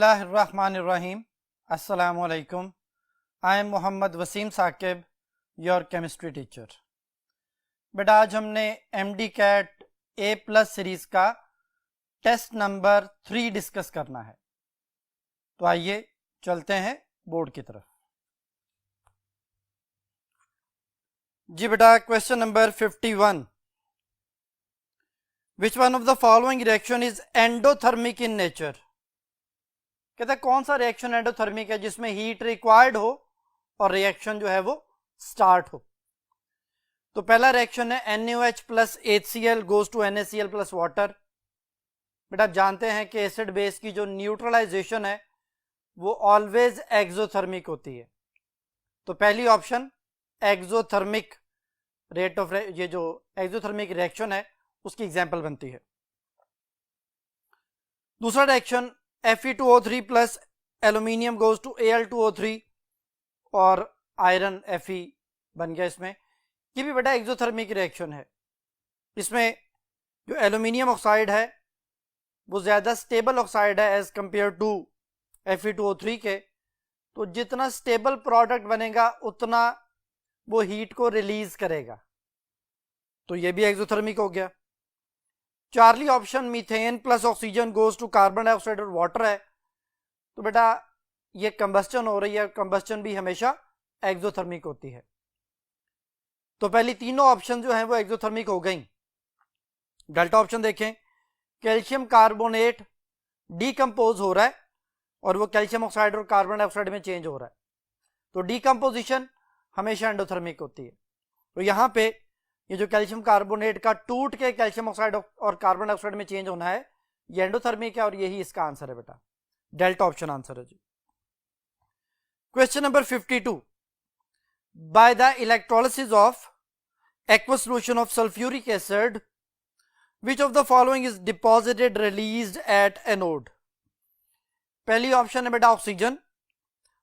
Bismillahirrahmanirrahim. Assalamu alaikum. I am Mohammad Wasim Saqib, your chemistry teacher. बेटा आज हमने MD CAT A+ series का test number 3 discuss करना है, तो आइए चलते हैं बोर्ड की तरफ। जी बेटा, question number 51, which one of the following reaction is endothermic in nature. कहता है कौन सा रिएक्शन एंडोथर्मिक है जिसमें हीट रिक्वायर्ड हो और रिएक्शन जो है वो स्टार्ट हो। तो पहला रिएक्शन है NaOH plus HCl goes to NaCl plus water. बेटा जानते हैं कि एसिड बेस की जो न्यूट्रलाइजेशन है वो ऑलवेज एक्सोथर्मिक होती है, तो पहली ऑप्शन एक्सोथर्मिक रेट ऑफ ये जो एक्सोथर्मिक रिएक्शन है उसकी एग्जांपल बनती है। दूसरा reaction Fe2O3 plus aluminium goes to Al2O3 और आयरन Fe बन गया इसमें। ये भी बेटा एक्सोथर्मिक रिएक्शन है। इसमें जो एल्यूमिनियम ऑक्साइड है वो ज़्यादा स्टेबल ऑक्साइड है एज कंपेयर टू Fe2O3 के, तो जितना स्टेबल प्रोडक्ट बनेगा उतना वो हीट को रिलीज करेगा, तो ये भी एक्सोथर्मिक हो गया। Charlie option methane plus oxygen goes to carbon dioxide और वाटर है, तो बेटा ये कंबस्टन हो रही है, कंबस्टन भी हमेशा एक्सोथर्मिक होती है। तो पहली तीनों ऑप्शन जो हैं वो एक्सोथर्मिक हो गई। डेल्टा ऑप्शन देखें, कैल्शियम कार्बोनेट डीकंपोज हो रहा है और वो कैल्शियम ऑक्साइड और कार्बन डाइऑक्साइड में चेंज हो रहा है, तो डीकंपोजिशन हमेशा एंडोथर्मिक होती है। तो यहाँ पे ये जो कैल्शियम कार्बोनेट का टूट के कैल्शियम ऑक्साइड और कार्बन डाइऑक्साइड में चेंज होना है ये एंडोथर्मिक है और यही इसका आंसर है बेटा, डेल्टा ऑप्शन आंसर है जी। Question number 52, by the electrolysis of aqueous solution of sulfuric acid which of the following is deposited released at anode। पहली ऑप्शन है बेटा ऑक्सीजन,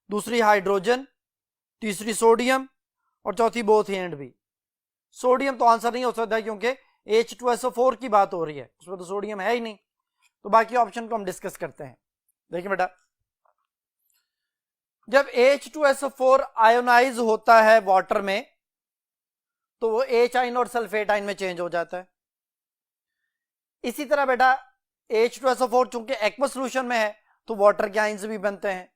दूसरी हाइड्रोजन, तीसरी सोडियम और चौथी both A and B. Sodium तो आंसर नहीं हो सकता क्योंकि H2SO4 की बात हो रही है, उसमें तो सोडियम है ही नहीं, तो बाकी ऑप्शन को हम डिस्कस करते हैं। देखिए बेटा, जब H2SO4 आयोनाइज होता है वाटर में तो वो H आइन और सल्फेट आइन में चेंज हो जाता है। इसी तरह बेटा H2SO4 चूंकि एक्वस सॉल्यूशन में है तो वाटर के आइंस भी बनते हैं,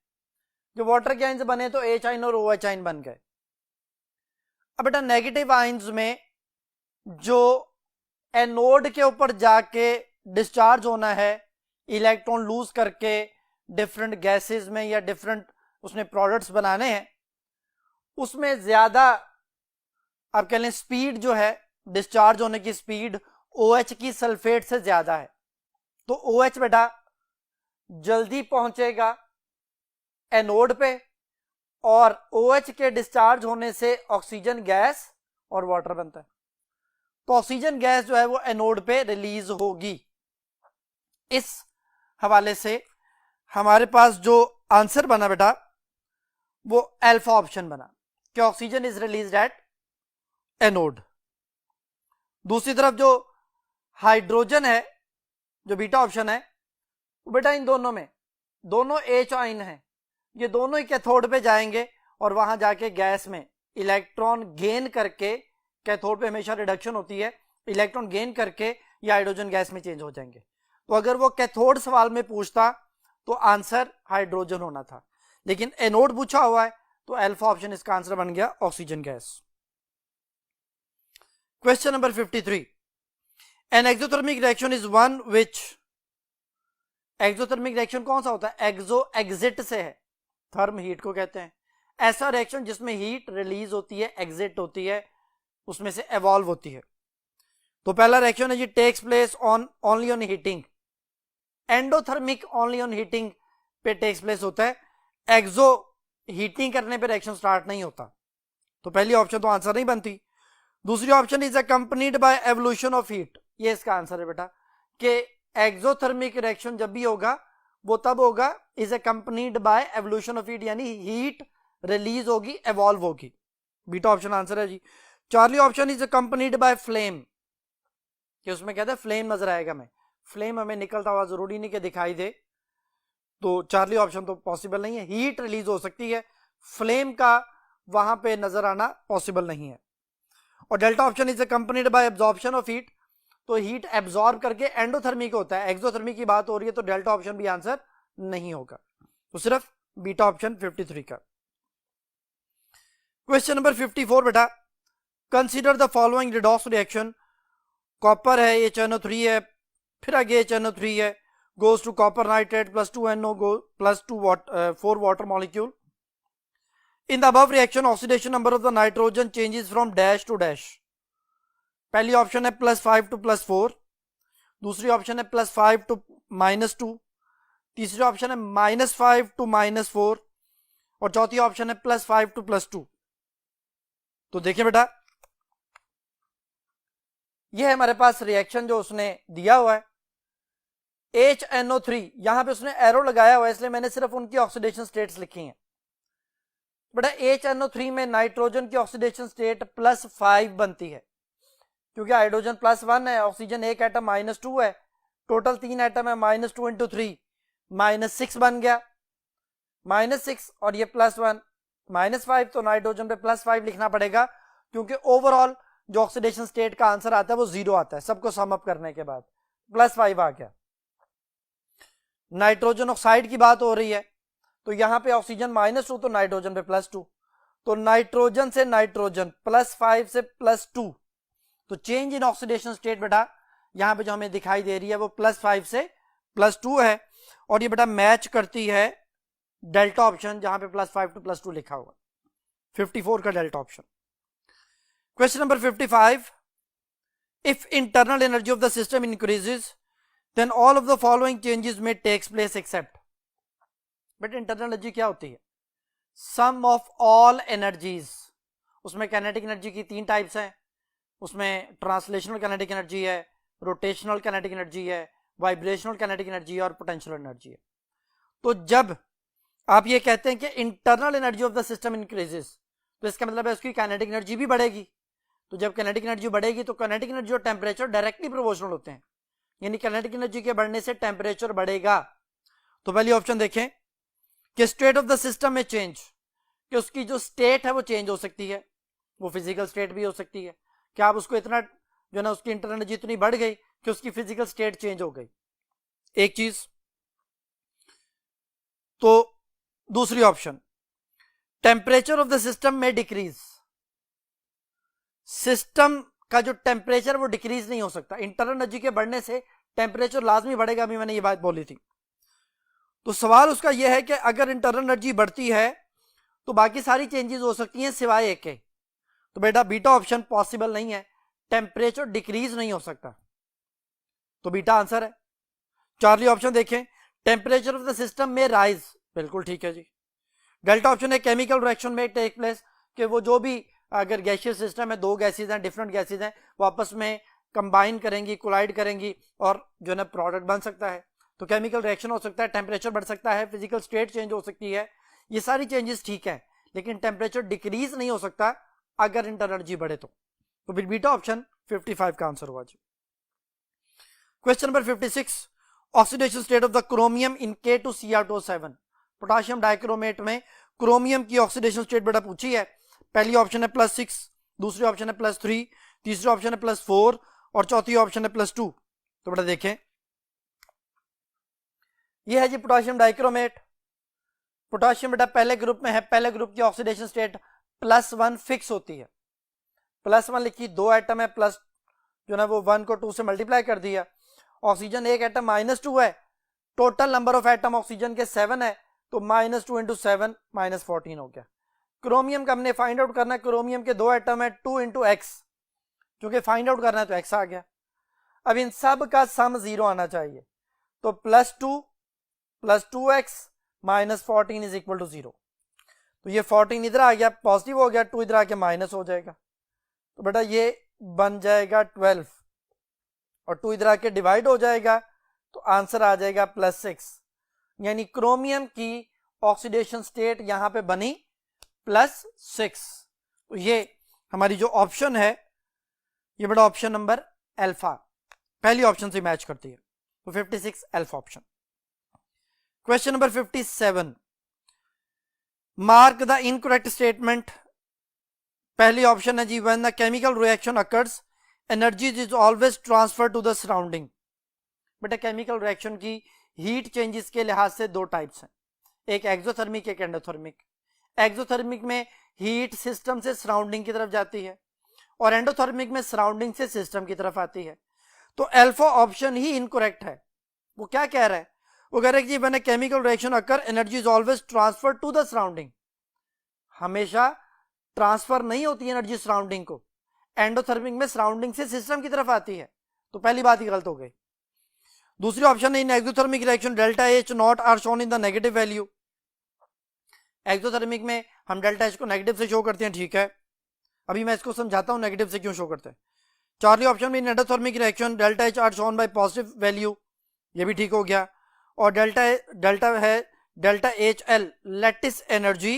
जो वाटर के आइंस बने तो H आइन और OH आइन बन गए। अब बेटा नेगेटिव आइंस में जो एनोड के ऊपर जाके डिस्चार्ज होना है इलेक्ट्रॉन लूज करके डिफरेंट गैसेस में या डिफरेंट उसने प्रोडक्ट्स बनाने हैं, उसमें ज्यादा आप कह लें स्पीड जो है डिस्चार्ज होने की स्पीड OH की सल्फेट से ज्यादा है, तो OH बेटा जल्दी पहुंचेगा एनोड पे और OH के डिस्चार्ज होने से ऑक्सीजन गैस और वाटर बनता है, तो ऑक्सीजन गैस जो है वो एनोड पे रिलीज होगी। इस हवाले से हमारे पास जो आंसर बना बेटा वो अल्फा ऑप्शन बना कि oxygen is released at anode. दूसरी तरफ जो हाइड्रोजन है, जो बीटा ऑप्शन है, वो बेटा इन दोनों में दोनों H आइन है, ये दोनों ही कैथोड पे जाएंगे और वहां जाके गैस में इलेक्ट्रॉन गेन करके, कैथोड पे हमेशा रिडक्शन होती है, इलेक्ट्रॉन गेन करके ये हाइड्रोजन गैस में चेंज हो जाएंगे। तो अगर वो कैथोड सवाल में पूछता तो आंसर हाइड्रोजन होना था, लेकिन एनोड पूछा हुआ है तो अल्फा ऑप्शन इसका आंसर बन गया oxygen gas. Question number 53, an exothermic reaction is one which, exothermic reaction कौन सा होता है, एक्सो एग्जिट से है, थर्म हीट को कहते हैं, ऐसा रिएक्शन जिसमें हीट रिलीज होती है, एग्जिट होती है, उसमें से एवॉल्व होती है। तो पहला रिएक्शन है जी takes place on only on heating, endothermic only on heating पे टेक्स प्लेस होता है, एक्सो हीटिंग करने पे रिएक्शन स्टार्ट नहीं होता, तो पहली ऑप्शन तो आंसर नहीं बनती। दूसरी option is accompanied by evolution of heat, ये इसका आंसर है बेटा कि एक्सोथर्मिक रिएक्शन जब भी होगा वो तब होगा is accompanied by evolution of heat, यानी हीट रिलीज होगी, एवॉल्व होगी, बीटा ऑप्शन आंसर है जी। Charlie option is accompanied by flame, कि उसमें कहते हैं फ्लेम नजर आएगा, में फ्लेम हमें निकलता हुआ जरूरी नहीं कि दिखाई दे, तो चार्ली ऑप्शन तो पॉसिबल नहीं है। हीट रिलीज हो सकती है, फ्लेम का वहां पे नजर आना पॉसिबल नहीं है। और delta option is accompanied bye absorption of heat, तो हीट एब्जॉर्ब करके एंडोथर्मिक होता है, एक्सोथर्मिक की बात हो रही है तो डेल्टा ऑप्शन भी आंसर नहीं होगा, तो सिर्फ बीटा ऑप्शन 53 का। क्वेश्चन नंबर 54 बेटा, consider the following redox reaction. Copper है, HNO3 है, फिर आगे HNO3 है, goes to copper nitrate plus 2NO go plus 4 water molecule. In the above reaction, oxidation number of the nitrogen changes from dash to dash. पहली option है +5 to +4, दूसरी option है +5 to -2, तीसरी ऑप्शन है -5 to -4 और चौथी option है +5 to +2। तो देखिए बेटा, ये है हमारे पास रिएक्शन जो उसने दिया हुआ है। HNO3 यहां पे उसने एरो लगाया हुआ है, इसलिए मैंने सिर्फ उनकी ऑक्सीडेशन स्टेट्स लिखी हैं। बेटा HNO3 में नाइट्रोजन की ऑक्सीडेशन स्टेट +5 बनती है, क्योंकि हाइड्रोजन +1 है, ऑक्सीजन एक एटम -2 है, टोटल 3 एटम है, -2 × 3 -6 बन गया, -6 और ये +1 -5, तो नाइट्रोजन पे +5 लिखना पड़ेगा, क्योंकि ओवरऑल जो ऑक्सीडेशन स्टेट का आंसर आता है वो 0 आता है, सबको सम अप करने के बाद +5 आ गया। नाइट्रोजन ऑक्साइड की बात हो रही है, तो यहां पे ऑक्सीजन -2 तो नाइट्रोजन पे +2, तो नाइट्रोजन से नाइट्रोजन +5 से +2, तो चेंज इन ऑक्सीडेशन स्टेट बेटा यहां पे जो हमें दिखाई दे रही है वो +5 से +2 है, और ये बेटा मैच करती है डेल्टा ऑप्शन जहां पे +5 to +2 लिखा हुआ, 54 का delta option. Question number 55, if internal energy of the system increases then all of the following changes may takes place except। But internal energy क्या होती है? सम ऑफ ऑल एनर्जीज। उसमें कैनेटिक एनर्जी की 3 टाइप्स हैं, उसमें ट्रांसलेशनल कैनेटिक एनर्जी है, rotational kinetic energy है, vibrational kinetic energy है और पोटेंशियल एनर्जी है। तो जब आप ये कहते हैं कि internal energy of the system increases, तो इसका मतलब है उसकी कैनेटिक एनर्जी भी बढ़ेगी। तो जब कैनेटिक एनर्जी बढ़ेगी तो कैनेटिक एनर्जी और टेम्परेचर डायरेक्टली प्रोपोर्शनल होते हैं, यानी कैनेटिक एनर्जी के बढ़ने से टेम्परेचर बढ़ेगा। तो पहली ऑप्शन देखें कि स्टेट ऑफ द सिस्टम में चेंज, कि उसकी जो स्टेट है वो चेंज हो सकती है, वो फिजिकल स्टेट भी हो सकती है, कि आप उसको इतना जो ना उसकी इंटरनल एनर्जी इतनी बढ़ गई कि उसकी फिजिकल स्टेट चेंज हो गई, एक चीज। तो दूसरी option, temperature of the system में डिक्रीज, सिस्टम का जो टेम्परेचर वो डिक्रीज नहीं हो सकता, इंटरनल एनर्जी के बढ़ने से टेम्परेचर लाजमी बढ़ेगा, अभी मैंने ये बात बोली थी। तो सवाल उसका यह है कि अगर इंटरनल एनर्जी बढ़ती है तो बाकी सारी चेंजेस हो सकती हैं सिवाय एक के, तो बेटा बीटा ऑप्शन पॉसिबल नहीं है, टेम्परेचर डिक्रीज नहीं हो सकता, तो बीटा आंसर है। चार्ली ऑप्शन देखें, टेम्परेचर ऑफ द सिस्टम में राइज, बिल्कुल ठीक है जी। डेल्टा ऑप्शन है केमिकल रिएक्शन में टेक प्लेस, कि वो जो भी अगर गैसियस सिस्टम है, 2 गैसेज हैं, डिफरेंट गैसेज हैं, वो आपस में कंबाइन करेंगी, कोलाइड करेंगी और जो है प्रोडक्ट बन सकता है, तो केमिकल रिएक्शन हो सकता है, टेम्परेचर बढ़ सकता है, फिजिकल स्टेट चेंज हो सकती है, ये सारी चेंजेस ठीक है, लेकिन टेम्परेचर डिक्रीज नहीं हो सकता अगर इंटरनल एनर्जी बढ़े तो बीटा ऑप्शन 55 का आंसर हुआ जी। Question number 56, oxidation state of the chromium in K2Cr2O7, potassium dichromate में क्रोमियम की ऑक्सीडेशन स्टेट बेटा पूछी है। पहली ऑप्शन है +6, दूसरी ऑप्शन है +3, तीसरी ऑप्शन है +4 और चौथी ऑप्शन है +2। तो बेटा देखें, यह है जी पोटाशियम डाइक्रोमेट। पोटाशियम बेटा पहले ग्रुप में है, पहले ग्रुप की ऑक्सीडेशन स्टेट +1 फिक्स होती है, +1 लिखी, 2 एटम है, प्लस जो ना वो 1 को 2 से मल्टीप्लाई कर दिया, ऑक्सीजन एक एटम -2 है, total number of atom oxygen के 7 है, तो -2 × 7 -14 हो गया। क्रोमियम का हमने फाइंड आउट करना है, क्रोमियम के 2 एटम है, 2 × x, क्योंकि फाइंड आउट करना है तो x आ गया। अब इन सब का सम 0 आना चाहिए, तो +2 + 2x - 14 = 0। तो ये 14 इधर आ गया, पॉजिटिव हो गया, 2 इधर आके माइनस हो जाएगा, तो बेटा ये बन जाएगा 12 और 2 इधर आके डिवाइड हो जाएगा, तो आंसर आ जाएगा +6, यानी क्रोमियम की ऑक्सीडेशन स्टेट यहां पे बनी +6। तो ये हमारी जो ऑप्शन है ये बेटा ऑप्शन नंबर अल्फा, पहली ऑप्शन से मैच करती है, तो 56 alpha option. Question number 57, mark the incorrect statement. पहली ऑप्शन है जी, when the chemical reaction occurs energy is always transfer to the surrounding. बेटा केमिकल रिएक्शन की हीट चेंजेस के लिहाज से दो टाइप्स हैं, एक एक्सोथर्मिक, एक एंडोथर्मिक। एक्सोथर्मिक में हीट सिस्टम से सराउंडिंग की तरफ जाती है और एंडोथर्मिक में सराउंडिंग से सिस्टम की तरफ आती है। तो अल्फा ऑप्शन ही इनकरेक्ट है। वो क्या कह रहा है, वो कह रहा है कि when a chemical reaction occur energy is always transfer to the surrounding. हमेशा ट्रांसफर नहीं होती एनर्जी सराउंडिंग को, एंडोथर्मिक में सराउंडिंग से सिस्टम की तरफ आती है। तो पहली बात ही गलत हो गई। दूसरी ऑप्शन है, in exothermic reaction delta H not are shown in the negative value. Exothermic में हम डेल्टा एच को नेगेटिव से शो करते हैं, ठीक है, अभी मैं इसको समझाता हूं नेगेटिव से क्यों शो करते हैं। चार्ली ऑप्शन में in endothermic reaction delta H are shown by positive value, ये भी ठीक हो गया। और delta H L lattice energy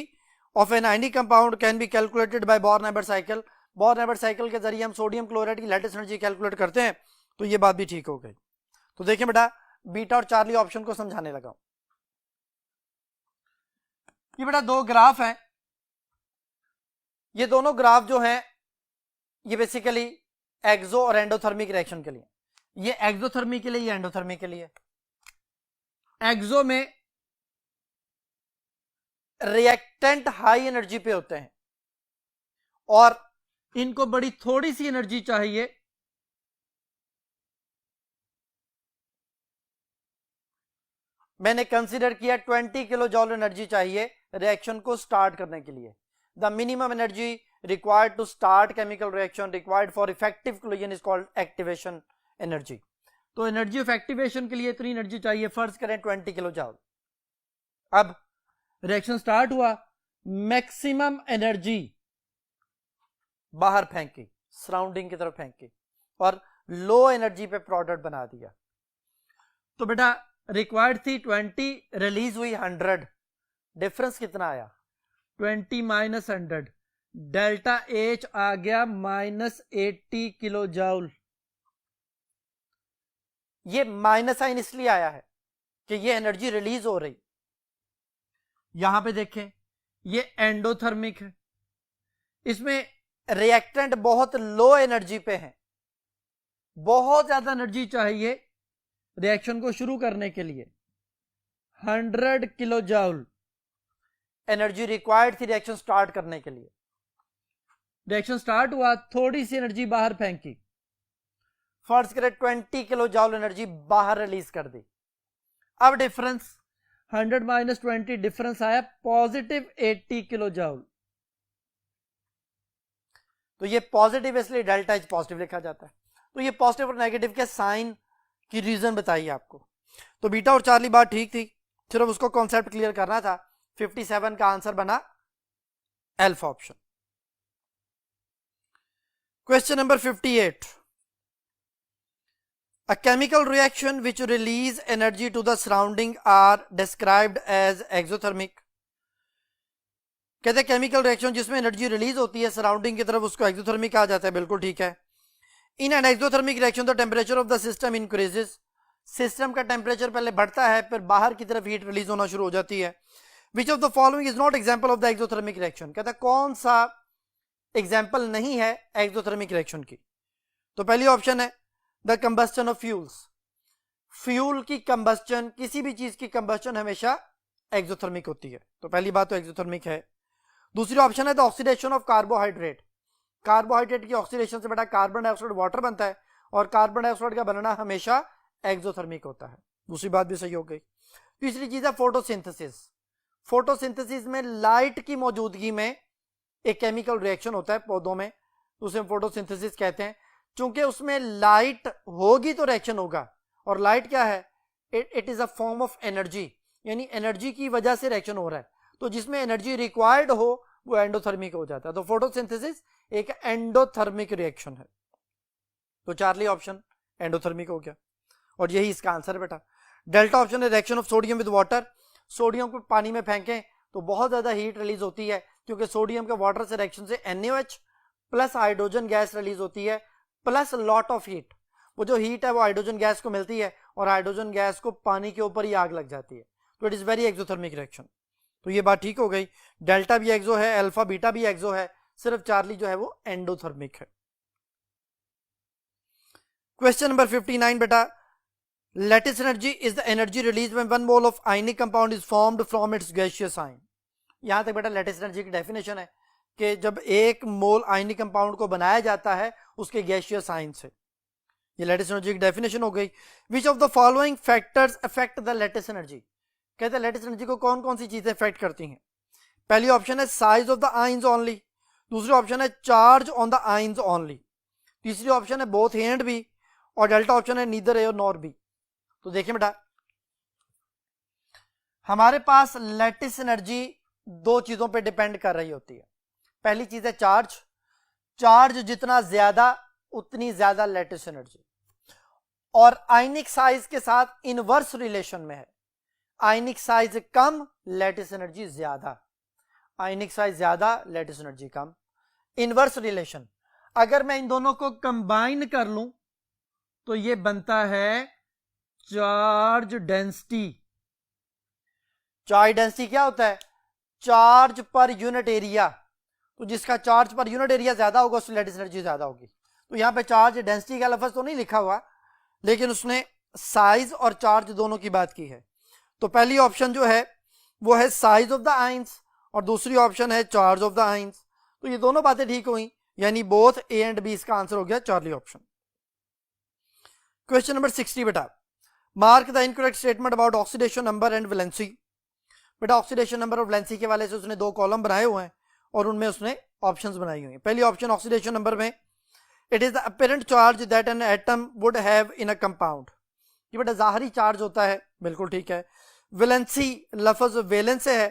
of an ionic compound can be calculated by Born Haber cycle. Born Haber cycle के जरिए हम सोडियम क्लोराइड की लैटिस एनर्जी कैलकुलेट करते हैं, तो ये बात भी ठीक हो गई। तो देखिए बेटा, बीटा और चार्ली ऑप्शन को समझाने लगा। ये बेटा दो ग्राफ हैं, ये दोनों ग्राफ जो हैं ये बेसिकली एक्सो और एंडोथर्मिक रिएक्शन के लिए, ये एक्सोथर्मिक के लिए, ये एंडोथर्मिक के लिए। एक्सो में रिएक्टेंट हाई एनर्जी पे होते हैं और इनको बड़ी थोड़ी सी एनर्जी चाहिए मैंने कंसीडर किया 20 किलो जॉल एनर्जी चाहिए रिएक्शन को स्टार्ट करने के लिए। The minimum energy required to start chemical reaction required for effective collision is called activation energy. तो एनर्जी ऑफ एक्टिवेशन के लिए इतनी एनर्जी चाहिए, फर्ज करें 20 किलो जॉल। अब रिएक्शन स्टार्ट हुआ, मैक्सिमम एनर्जी बाहर फेंकी, सराउंडिंग की तरफ फेंकी और लो एनर्जी पे प्रोडक्ट बना दिया। तो बेटा रिक्वायर्ड थी 20, रिलीज हुई 100, डिफरेंस कितना आया 20 माइनस 100, डेल्टा एच आ गया -80 किलो जूल। ये माइनस साइन इसलिए आया है कि ये एनर्जी रिलीज हो रही। यहां पे देखें ये एंडोथर्मिक है, इसमें रिएक्टेंट बहुत लो एनर्जी पे है, बहुत ज्यादा एनर्जी चाहिए रिएक्शन को शुरू करने के लिए। 100 किलो जूल एनर्जी रिक्वायर्ड थी रिएक्शन स्टार्ट करने के लिए। रिएक्शन स्टार्ट हुआ, थोड़ी सी एनर्जी बाहर फेंकी, फर्ज करें 20 किलो जूल एनर्जी बाहर रिलीज कर दी। अब डिफरेंस 100 माइनस 20, डिफरेंस आया पॉजिटिव 80 किलो जूल। तो ये पॉजिटिव इसलिए डेल्टा एच पॉजिटिव लिखा जाता है। तो ये पॉजिटिव और नेगेटिव के साइन की रीजन बताइए आपको। तो बीटा और चार्ली बात ठीक थी, सिर्फ उसको कॉन्सेप्ट क्लियर करना था। 57 का आंसर बना alpha option. Question number 58, a chemical reaction which release energy to the surrounding are described as exothermic। कहते हैं केमिकल रिएक्शन जिसमें एनर्जी रिलीज होती है सराउंडिंग की तरफ, उसको एक्सोथर्मिक कहा जाता है, बिल्कुल ठीक है। In an exothermic reaction the temperature of the system increases, system का टेम्परेचर पहले बढ़ता है फिर बाहर की तरफ हीट रिलीज होना शुरू हो जाती है। विच of the following is not example of the exothermic reaction, कहता है कौन सा एग्जाम्पल नहीं है एक्सोथर्मिक रिएक्शन की। तो पहली ऑप्शन है the combustion of fuels, fuel की कंबस्टन, किसी भी चीज की कंबस्टन हमेशा एक्सोथर्मिक होती है, तो पहली बात तो एक्सोथर्मिक है। दूसरी ऑप्शन है the oxidation of carbohydrate, carbohydrate की ऑक्सीडेशन से बेटा कार्बन डाइऑक्साइड वाटर बनता है और कार्बन डाइऑक्साइड का बनना हमेशा एक्सोथर्मिक होता है, दूसरी बात भी सही हो गई। तीसरी चीज है फोटोसिंथेसिस, फोटोसिंथेसिस में लाइट की मौजूदगी में एक केमिकल रिएक्शन होता है पौधों में, उसे हम फोटोसिंथेसिस कहते हैं। चूंकि उसमें लाइट होगी तो रिएक्शन होगा, और लाइट क्या है, it is a form of energy, यानी एनर्जी की वजह से रिएक्शन हो रहा है, तो जिसमें एनर्जी रिक्वायर्ड हो वो एंडोथर्मिक हो जाता है। तो फोटोसिंथेसिस एक एंडोथर्मिक रिएक्शन है, तो चार्ली ऑप्शन एंडोथर्मिक हो गया और यही इसका आंसर है बेटा। डेल्टा ऑप्शन है reaction of sodium with water, sodium को पानी में फेंकें तो बहुत ज्यादा हीट रिलीज होती है, क्योंकि सोडियम के वाटर से रिएक्शन से NaOH plus hydrogen gas release होती है प्लस लॉट ऑफ हीट। वो जो हीट है वो हाइड्रोजन गैस को मिलती है और हाइड्रोजन गैस को पानी के ऊपर ही आग लग जाती है, तो it is very exothermic reaction. तो ये बात ठीक हो गई, डेल्टा भी एक्सो है, अल्फा बीटा भी एक्सो है, सिर्फ चार्ली जो है वो एंडोथर्मिक है। क्वेश्चन नंबर 59 बेटा, lattice energy is the energy release when one mole of ionic compound is formed from its gaseous ion. यहां तक बेटा लेटेस्ट एनर्जी की डेफिनेशन है कि जब एक मोल आयनिक कंपाउंड को बनाया जाता है उसके गैसियस आयन से। ये लेटेस्ट एनर्जी की डेफिनेशन हो गई। विच of the following factors affect the latest energy. कहते हैं लेटेस्ट एनर्जी को कौन कौन सी चीजें अफेक्ट करती हैं। पहली ऑप्शन है size of the ions only, दूसरी ऑप्शन है charge on the ions only, तीसरी ऑप्शन है बोथ ए एंड बी, और डेल्टा ऑप्शन है नीदर ए नॉर बी। तो देखिए बेटा, हमारे पास लेटिस एनर्जी दो चीजों पे डिपेंड कर रही होती है। पहली चीज है चार्ज, चार्ज जितना ज्यादा उतनी ज्यादा लेटिस एनर्जी, और आयनिक साइज के साथ इनवर्स रिलेशन में है। आयनिक साइज कम लेटिस एनर्जी ज्यादा, आयनिक साइज ज्यादा लेटिस एनर्जी कम, इनवर्स रिलेशन। अगर मैं इन दोनों को कंबाइन कर लूं तो ये बनता है चार्ज डेंसिटी। चार्ज डेंसिटी क्या होता है? Charge per unit area. तो जिसका चार्ज पर यूनिट एरिया ज्यादा होगा उसकी लेटिस एनर्जी ज्यादा होगी। तो यहां पे चार्ज डेंसिटी का लफ्ज तो नहीं लिखा हुआ, लेकिन उसने साइज और चार्ज दोनों की बात की है। तो पहली ऑप्शन जो है वो है साइज ऑफ द आयंस और दूसरी ऑप्शन है चार्ज ऑफ द आयंस। तो ये दोनों बातें ठीक हुई, यानी बोथ ए एंड बी इसका आंसर हो गया चार्ली ऑप्शन। क्वेश्चन नंबर 60 बेटा, mark the incorrect statement about oxidation number and valency. बेटा ऑक्सीडेशन नंबर और वैलेंसी के वाले से उसने दो कॉलम बनाए हुए हैं और उनमें उसने ऑप्शंस बनाई हुई हैं। पहली ऑप्शन ऑक्सीडेशन नंबर में, it is the apparent charge that an atom would have in a compound. ये बेटा जाहरी चार्ज होता है, बिल्कुल ठीक है। वैलेंसी लफ्ज वैलेंस से है,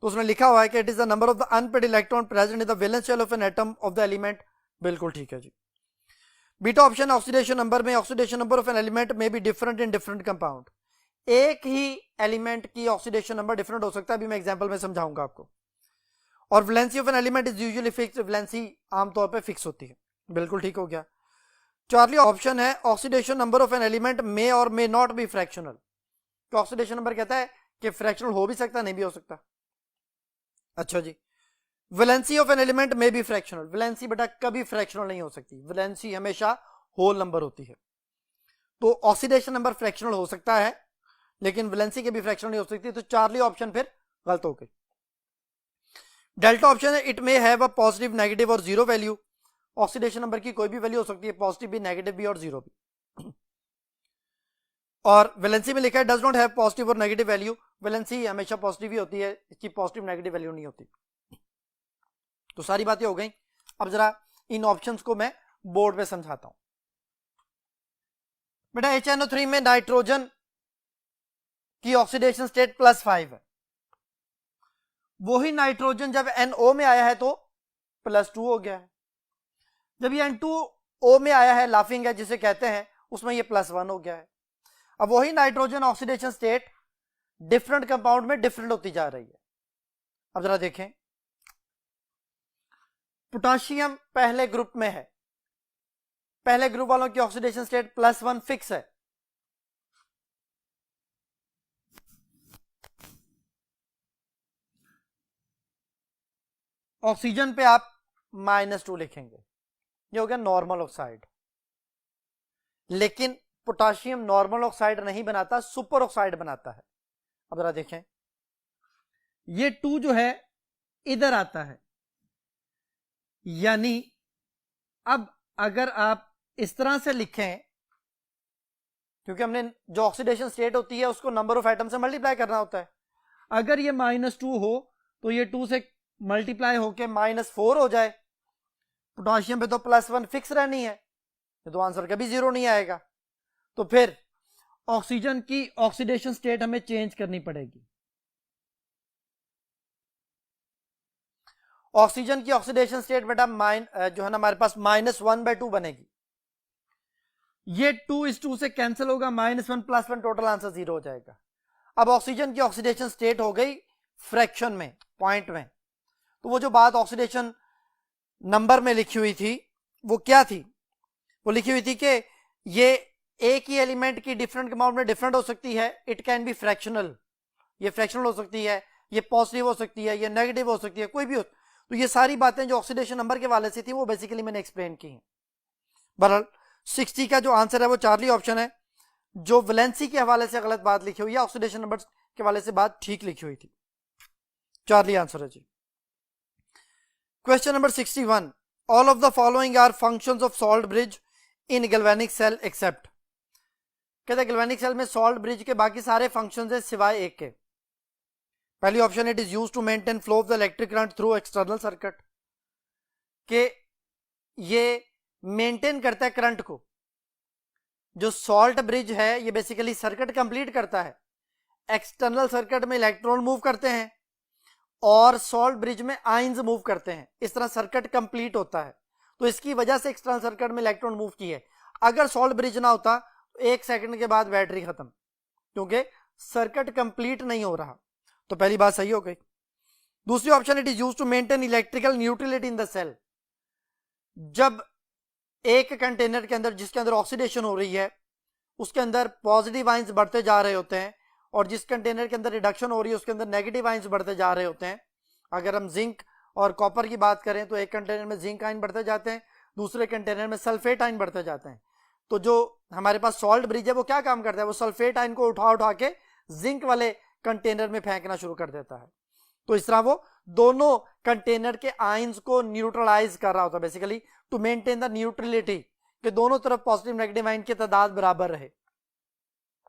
तो उसने लिखा हुआ है कि it is the number of the unpaired electron present in the valence shell of an atom of the element, बिल्कुल ठीक है जी। बीटा ऑप्शन ऑक्सीडेशन नंबर में, oxidation number of an element में be different in different compound. एक ही element की oxidation number different हो सकता है, अभी मैं एग्जांपल में समझाऊंगा आपको। और valency of an element is usually fixed, valency आमतौर पे फिक्स होती है, बिल्कुल ठीक हो गया। चार्ली ऑप्शन है oxidation number of an element मे और मे नॉट बी फ्रैक्शनल। तो ऑक्सीडेशन नंबर कहता है कि फ्रैक्शनल हो भी सकता, नहीं भी हो सकता। अच्छा जी, वैलेंसी ऑफ एन एलिमेंट में बी फ्रैक्शनल। वैलेंसी बेटा कभी फ्रैक्शनल नहीं हो सकती, वैलेंसी हमेशा होल नंबर होती है। तो ऑक्सीडेशन नंबर फ्रैक्शनल हो सकता है लेकिन वैलेंसी के भी फ्रैक्शनल नहीं हो सकती, तो चार्ली ऑप्शन फिर गलत हो गई। डेल्टा ऑप्शन है it may have a positive, negative और जीरो वैल्यू। ऑक्सीडेशन नंबर की कोई भी वैल्यू हो सकती है, पॉजिटिव भी, नेगेटिव भी और जीरो भी। और वैलेंसी में लिखा है डज नॉट हैव पॉजिटिव और नेगेटिव वैल्यू। वैलेंसी हमेशा पॉजिटिव ही होती है, इसकी पॉजिटिव नेगेटिव वैल्यू नहीं होती। तो सारी बातें हो गई। अब जरा इन ऑप्शंस को मैं बोर्ड पे समझाता हूं। बेटा HNO3 में नाइट्रोजन की ऑक्सीडेशन स्टेट +5 है। वही नाइट्रोजन जब NO में आया है तो +2 हो गया है। जब ये N2O में आया है, लाफिंग है जिसे कहते हैं, उसमें ये +1 हो गया है। अब वही nitrogen oxidation state different compound में डिफरेंट होती जा रही है। अब जरा देखें, पोटाशियम पहले ग्रुप में है, पहले ग्रुप वालों की ऑक्सीडेशन स्टेट +1 फिक्स है। ऑक्सीजन पे आप -2 लिखेंगे, ये हो गया नॉर्मल ऑक्साइड। लेकिन पोटाशियम नॉर्मल ऑक्साइड नहीं बनाता, सुपर ऑक्साइड बनाता है। अब जरा देखें, ये 2 जो है इधर आता है, यानी अब अगर आप इस तरह से लिखें, क्योंकि हमने जो ऑक्सीडेशन स्टेट होती है उसको नंबर ऑफ एटम से मल्टीप्लाई करना होता है। अगर ये -2 हो तो ये 2 से मल्टीप्लाई होके -4 हो जाए। पोटाशियम पे तो +1 फिक्स रहनी है, तो आंसर कभी 0 नहीं आएगा। तो फिर ऑक्सीजन की ऑक्सीडेशन स्टेट हमें चेंज करनी पड़ेगी। ऑक्सीजन की ऑक्सीडेशन स्टेट बेटा जो है ना हमारे पास -1/2 बनेगी। ये 2:2 से कैंसिल होगा, -1 +1 टोटल आंसर 0 हो जाएगा। अब ऑक्सीजन की ऑक्सीडेशन स्टेट हो गई फ्रैक्शन में, पॉइंट में। तो वो जो बात ऑक्सीडेशन नंबर में लिखी हुई थी वो क्या थी? वो लिखी हुई थी कि ये एक ही एलिमेंट की डिफरेंट कंपाउंड में डिफरेंट हो सकती है, इट कैन बी फ्रैक्शनल। ये फ्रैक्शनल हो सकती है, ये पॉजिटिव हो सकती है, ये नेगेटिव हो सकती है, कोई भी हो। तो ये सारी बातें जो ऑक्सीडेशन नंबर के वाले से थी वो बेसिकली मैंने एक्सप्लेन की हैं। बहरहाल 60 का जो आंसर है वो चार्ली ऑप्शन है। जो वैलेंसी के हवाले से गलत बात लिखी हुई है, ऑक्सीडेशन नंबर के हवाले से बात ठीक लिखी हुई थी, चार्ली आंसर है जी। Question number 61, all of the following are functions of salt bridge in galvanic cell except. कहते हैं गैल्वेनिक सेल में सॉल्ट ब्रिज के बाकी सारे फंक्शंस हैं सिवाय एक के। पहली option, it is used to maintain flow of the electric current through external circuit, के ये मेंटेन करता है करंट को। जो सॉल्ट ब्रिज है ये बेसिकली सर्किट कंप्लीट करता है, एक्सटर्नल सर्किट में इलेक्ट्रॉन मूव करते हैं और सॉल्ट ब्रिज में आयंस मूव करते हैं, इस तरह सर्किट कंप्लीट होता है। तो इसकी वजह से एक्सटर्नल सर्किट में इलेक्ट्रॉन मूव किए। अगर सॉल्ट ब्रिज ना होता तो 1 सेकंड के बाद बैटरी खत्म, क्योंकि सर्किट कंप्लीट नहीं हो रहा। तो पहली बात सही हो गई। दूसरी option, it is used to maintain electrical neutrality in the cell. जब एक कंटेनर के अंदर जिसके अंदर ऑक्सीडेशन हो रही है उसके अंदर पॉजिटिव आयंस बढ़ते जा रहे होते हैं और जिस कंटेनर के अंदर रिडक्शन हो रही है उसके अंदर नेगेटिव आयंस बढ़ते जा रहे होते हैं। अगर हम जिंक और कॉपर की बात करें तो एक कंटेनर में जिंक आयन बढ़ते जाते हैं, दूसरे कंटेनर में सल्फेट आयन बढ़ते जाते हैं। तो जो हमारे पास सॉल्ट ब्रिज है वो क्या काम करता है, वो सल्फेट आयन को उठा उठा के जिंक वाले कंटेनर में फेंकना शुरू कर देता है। तो इस तरह वो दोनों कंटेनर के आयंस को न्यूट्रलाइज कर रहा होता है, basically to maintain the neutrality, कि दोनों तरफ पॉजिटिव नेगेटिव आयन की तादाद बराबर रहे।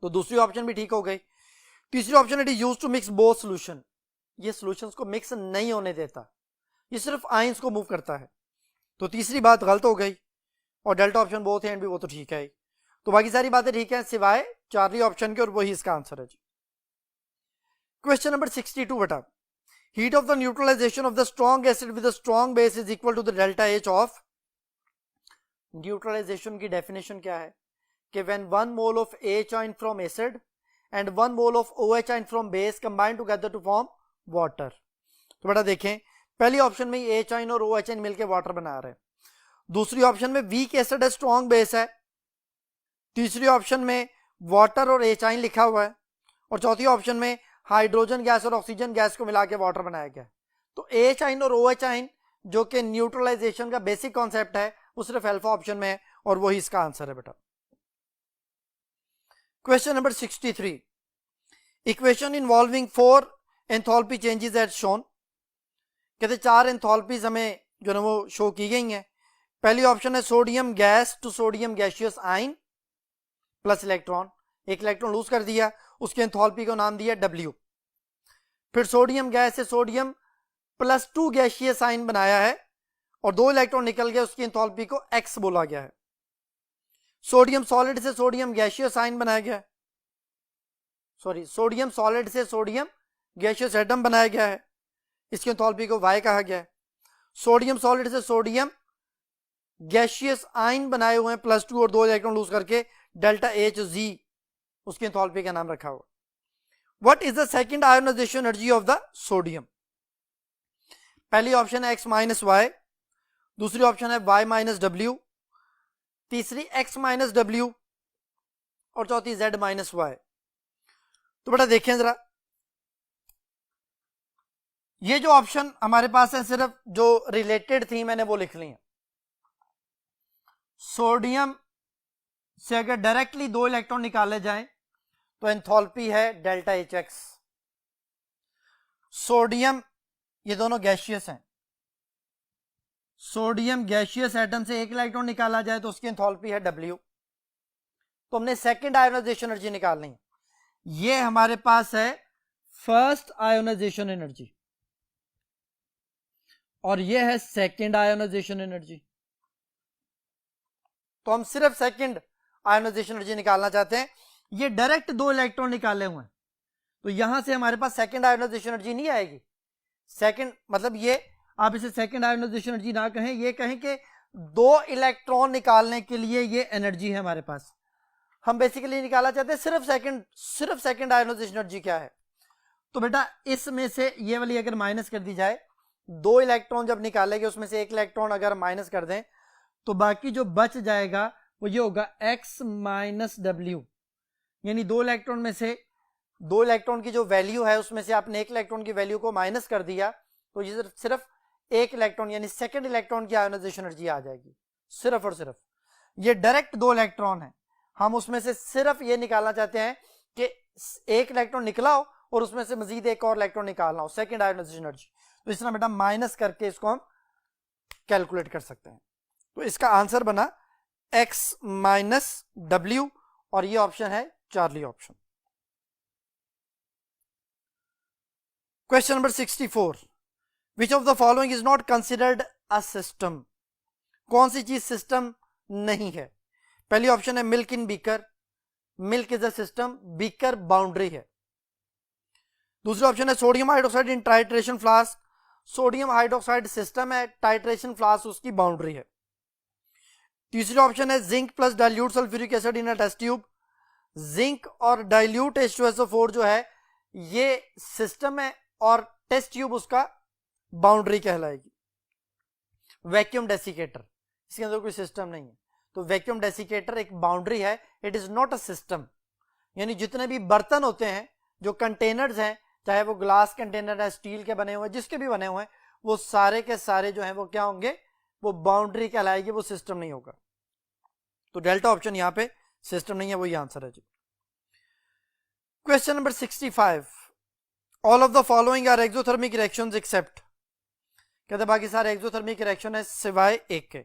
तो दूसरी ऑप्शन भी ठीक हो गई। तीसरी option, it is used to mix both solution. ये सॉल्यूशंस को मिक्स नहीं होने देता, ये सिर्फ आयंस को मूव करता है। तो तीसरी बात गलत हो गई और डेल्टा ऑप्शन बोथ एंड भी वो तो ठीक है। तो बाकी सारी बातें ठीक है सिवाय चार्ली ऑप्शन के, और वही इसका आंसर है जी। क्वेश्चन नंबर 62 बेटा, heat of the neutralisation of the strong acid with the strong base is equal to the delta H of. Neutralisation की डेफिनेशन क्या है कि when 1 mole of H ion from acid and 1 mole of OH ion from base combine together to form water. तो बेटा देखें, पहली option में H ion और OH ion मिलकर वाटर बना रहे हैं, दूसरी ऑप्शन में वीक एसिड है स्ट्रॉन्ग बेस है, तीसरी ऑप्शन में वाटर और H ion लिखा हुआ है, और चौथी ऑप्शन में हाइड्रोजन गैस और ऑक्सीजन गैस को मिला के वाटर बनाया गया। तो H ion और OH ion जो कि न्यूट्रलाइजेशन का बेसिक कॉन्सेप्ट है वो सिर्फ अल्फा ऑप्शन में है, और वही इसका आंसर है बेटा। Question number 63, equation involving 4 enthalpy changes as shown. कहते 4 एंथैल्पीज हमें जो ना वो शो की गई हैं। पहली ऑप्शन है sodium gas to sodium gaseous ion plus electron, एक इलेक्ट्रॉन लूज कर दिया, उसके एंथैल्पी को नाम दिया W। फिर सोडियम गैस से सोडियम +2 गैसियस आयन बनाया है और 2 इलेक्ट्रॉन निकल गए, उसकी एंथैल्पी को X बोला गया है। सोडियम सॉलिड से सोडियम गैसियस आयन बनाया गया है, सॉरी सोडियम सॉलिड से सोडियम गैसियस एटम बनाया गया है, इसकी एंथैल्पी को Y कहा गया है। सोडियम सॉलिड से सोडियम गैसियस आयन बनाए हुए हैं +2 और 2 इलेक्ट्रॉन लूज करके, डेल्टा HZ उसकी एंथैल्पी का नाम रखा हुआ। What is the second ionisation energy of the sodium. पहली ऑप्शन है X-Y, दूसरी ऑप्शन है Y-W, तीसरी X-W और चौथी Z-Y। तो बेटा देखें जरा, ये जो ऑप्शन हमारे पास है सिर्फ जो रिलेटेड थी मैंने वो लिख ली है। सोडियम से अगर डायरेक्टली 2 इलेक्ट्रॉन निकाले जाएं तो एंथैल्पी है डेल्टा HX। सोडियम, ये दोनों गैसियस हैं, सोडियम गैसियस एटम से 1 इलेक्ट्रॉन निकाला जाए तो उसकी एंथैल्पी है W। तो हमने सेकंड आयोनाइजेशन एनर्जी निकालनी है। ये हमारे पास है फर्स्ट आयोनाइजेशन एनर्जी और ये है सेकंड आयोनाइजेशन एनर्जी। तो हम सिर्फ सेकंड आयोनाइजेशन एनर्जी निकालना चाहते हैं। ये डायरेक्ट 2 इलेक्ट्रॉन निकाले हुए हैं तो यहां से हमारे पास सेकंड आयोनाइजेशन एनर्जी नहीं आएगी। सेकंड मतलब ये आप इसे सेकंड आयोनाइजेशन एनर्जी ना कहें, ये कहें कि 2 इलेक्ट्रॉन निकालने के लिए ये एनर्जी है हमारे पास। हम बेसिकली निकालना चाहते हैं सिर्फ सेकंड आयोनाइजेशन एनर्जी क्या है। तो बेटा इसमें से ये वाली अगर माइनस कर दी जाए, 2 इलेक्ट्रॉन जब निकालेंगे उसमें से 1 इलेक्ट्रॉन अगर माइनस कर दें तो बाकी जो बच जाएगा वो ये होगा X-W, यानी 2 इलेक्ट्रॉन में से 2 इलेक्ट्रॉन की जो वैल्यू है उसमें से आपने 1 इलेक्ट्रॉन की वैल्यू को माइनस कर दिया तो ये सिर्फ 1 इलेक्ट्रॉन यानी सेकंड इलेक्ट्रॉन की आयोनाइजेशन एनर्जी आ जाएगी, सिर्फ और सिर्फ। ये डायरेक्ट 2 इलेक्ट्रॉन है, हम उसमें से सिर्फ ये निकालना चाहते हैं कि 1 इलेक्ट्रॉन निकला हो और उसमें से मजीद एक और इलेक्ट्रॉन निकालना हो, सेकंड आयोनाइजेशन एनर्जी। तो इस तरह बेटा माइनस करके इसको हम कैलकुलेट कर सकते हैं। तो इसका आंसर बना x माइनस W और ये ऑप्शन है Charlie option. Question number 64, which of the following is not considered a system? कौन सी चीज सिस्टम नहीं है? पहली ऑप्शन है milk in beaker, milk is a system, beaker boundary है। दूसरी ऑप्शन है sodium hydroxide in titration flask, sodium hydroxide system है, टाइट्रेशन फ्लास्क उसकी बाउंड्री है। तीसरी ऑप्शन है zinc plus dilute sulphuric acid in a test tube, zinc और dilute H2SO4 जो है ये सिस्टम है और टेस्ट ट्यूब उसका बाउंड्री कहलाएगी। वैक्यूम डेसिकेटर, इसके अंदर कोई सिस्टम नहीं है, तो वैक्यूम डेसिकेटर एक बाउंड्री है, it is not a system. यानी जितने भी बर्तन होते हैं, जो कंटेनर्स हैं, चाहे वो ग्लास कंटेनर है, स्टील के बने हुए, जिसके भी बने हुए हैं, वो सारे के सारे जो हैं वो क्या होंगे? वो बाउंड्री कहलाएगी, वो सिस्टम नहीं होगा। तो डेल्टा ऑप्शन यहां पे सिस्टम नहीं है, वही आंसर है जी। Question number 65, all of the following are exothermic reactions except, कहते बाकी सारे एक्सोथर्मिक रिएक्शन है सिवाय एक के।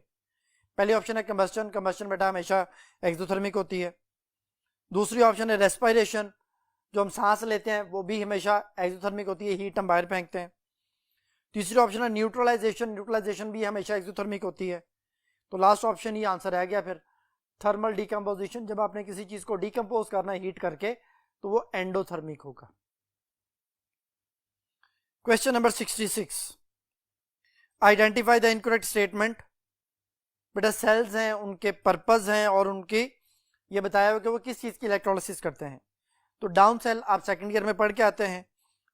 पहली ऑप्शन है कंबस्टन, कंबस्टन बेटा हमेशा एक्सोथर्मिक होती है। दूसरी ऑप्शन है रेस्पिरेशन, जो हम सांस लेते हैं वो भी हमेशा एक्सोथर्मिक होती है, हीट हम बाहर फेंकते हैं। तीसरी ऑप्शन है न्यूट्रलाइजेशन, न्यूट्रलाइजेशन भी हमेशा एक्सोथर्मिक होती है। तो लास्ट ऑप्शन ही आंसर रह गया फिर थर्मल डिकम्पोजिशन, जब आपने किसी चीज को डिकम्पोज करना है हीट करके तो वो एंडोथर्मिक होगा। Question number 66, identify the incorrect statement. बेटा सेल्स हैं, उनके पर्पस हैं और उनकी ये बताया हुआ कि वो किस चीज की इलेक्ट्रोलिसिस करते हैं। तो डाउन सेल आप सेकंड ईयर में पढ़ के आते हैं,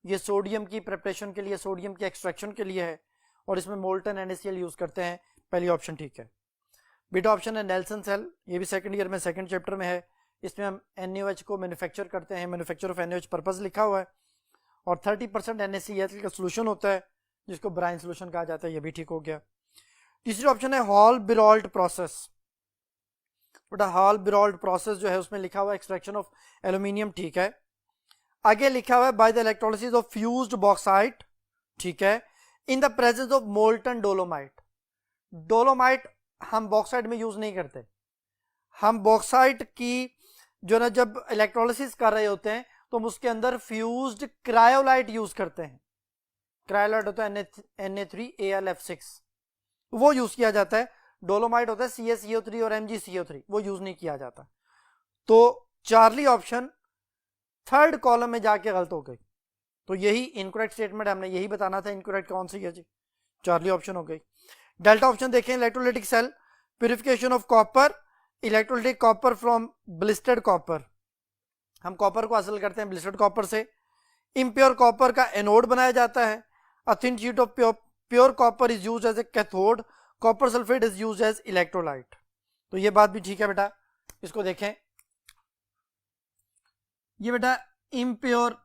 ये सोडियम की प्रिपरेशन के लिए, सोडियम की एक्सट्रैक्शन के लिए है और इसमें मोल्टन NaCl यूज करते हैं। पहली ऑप्शन ठीक है। बीटा ऑप्शन है नेल्सन सेल, ये भी सेकंड ईयर में सेकंड चैप्टर में है, इसमें हम NaOH को मैन्युफैक्चर करते हैं, मैन्युफैक्चर ऑफ NaOH पर्पस लिखा हुआ है और 30% NaCl का सोल्यूशन होता है जिसको ब्राइन सोल्यूशन कहा जाता है, ये भी ठीक हो गया। तीसरी ऑप्शन है हॉल बिरॉल्ट प्रोसेस, बेटा हॉल बिरॉल्ट प्रोसेस जो है उसमें लिखा हुआ एक्सट्रैक्शन ऑफ एल्यूमिनियम, ठीक है। आगे लिखा हुआ है bye the electrolysis of fused bauxite, ठीक है, in the presence of molten dolomite. Dolomite हम बॉक्साइट में यूज नहीं करते, हम बॉक्साइट की जो ना जब इलेक्ट्रोलिसिस कर रहे होते हैं तो हम उसके अंदर फ्यूज्ड क्रायोलाइट यूज करते हैं। क्रायोलाइट होता है Na3Al(F6), वो यूज किया जाता है। डोलोमाइट होता है CaCO3 और MgCO3, वो यूज नहीं किया जाता। तो चार्ली ऑप्शन थर्ड कॉलम में जाके गलत हो गई, तो यही इनकरेक्ट स्टेटमेंट, हमने यही बताना था इनकरेक्ट कौन सी है जी, चार्ली ऑप्शन हो गई। डेल्टा ऑप्शन देखें, electrolytic cell, purification of copper, electrolytic copper from blistered copper, हम कॉपर को हासिल करते हैं ब्लिस्टर्ड कॉपर से। इम्प्योर कॉपर का एनोड बनाया जाता है। A thin sheet of pure copper is used as a cathode, copper sulphate is used as electrolyte. तो ये बात भी ठीक है बेटा, इसको देखें, ये बेटा इम्प्योर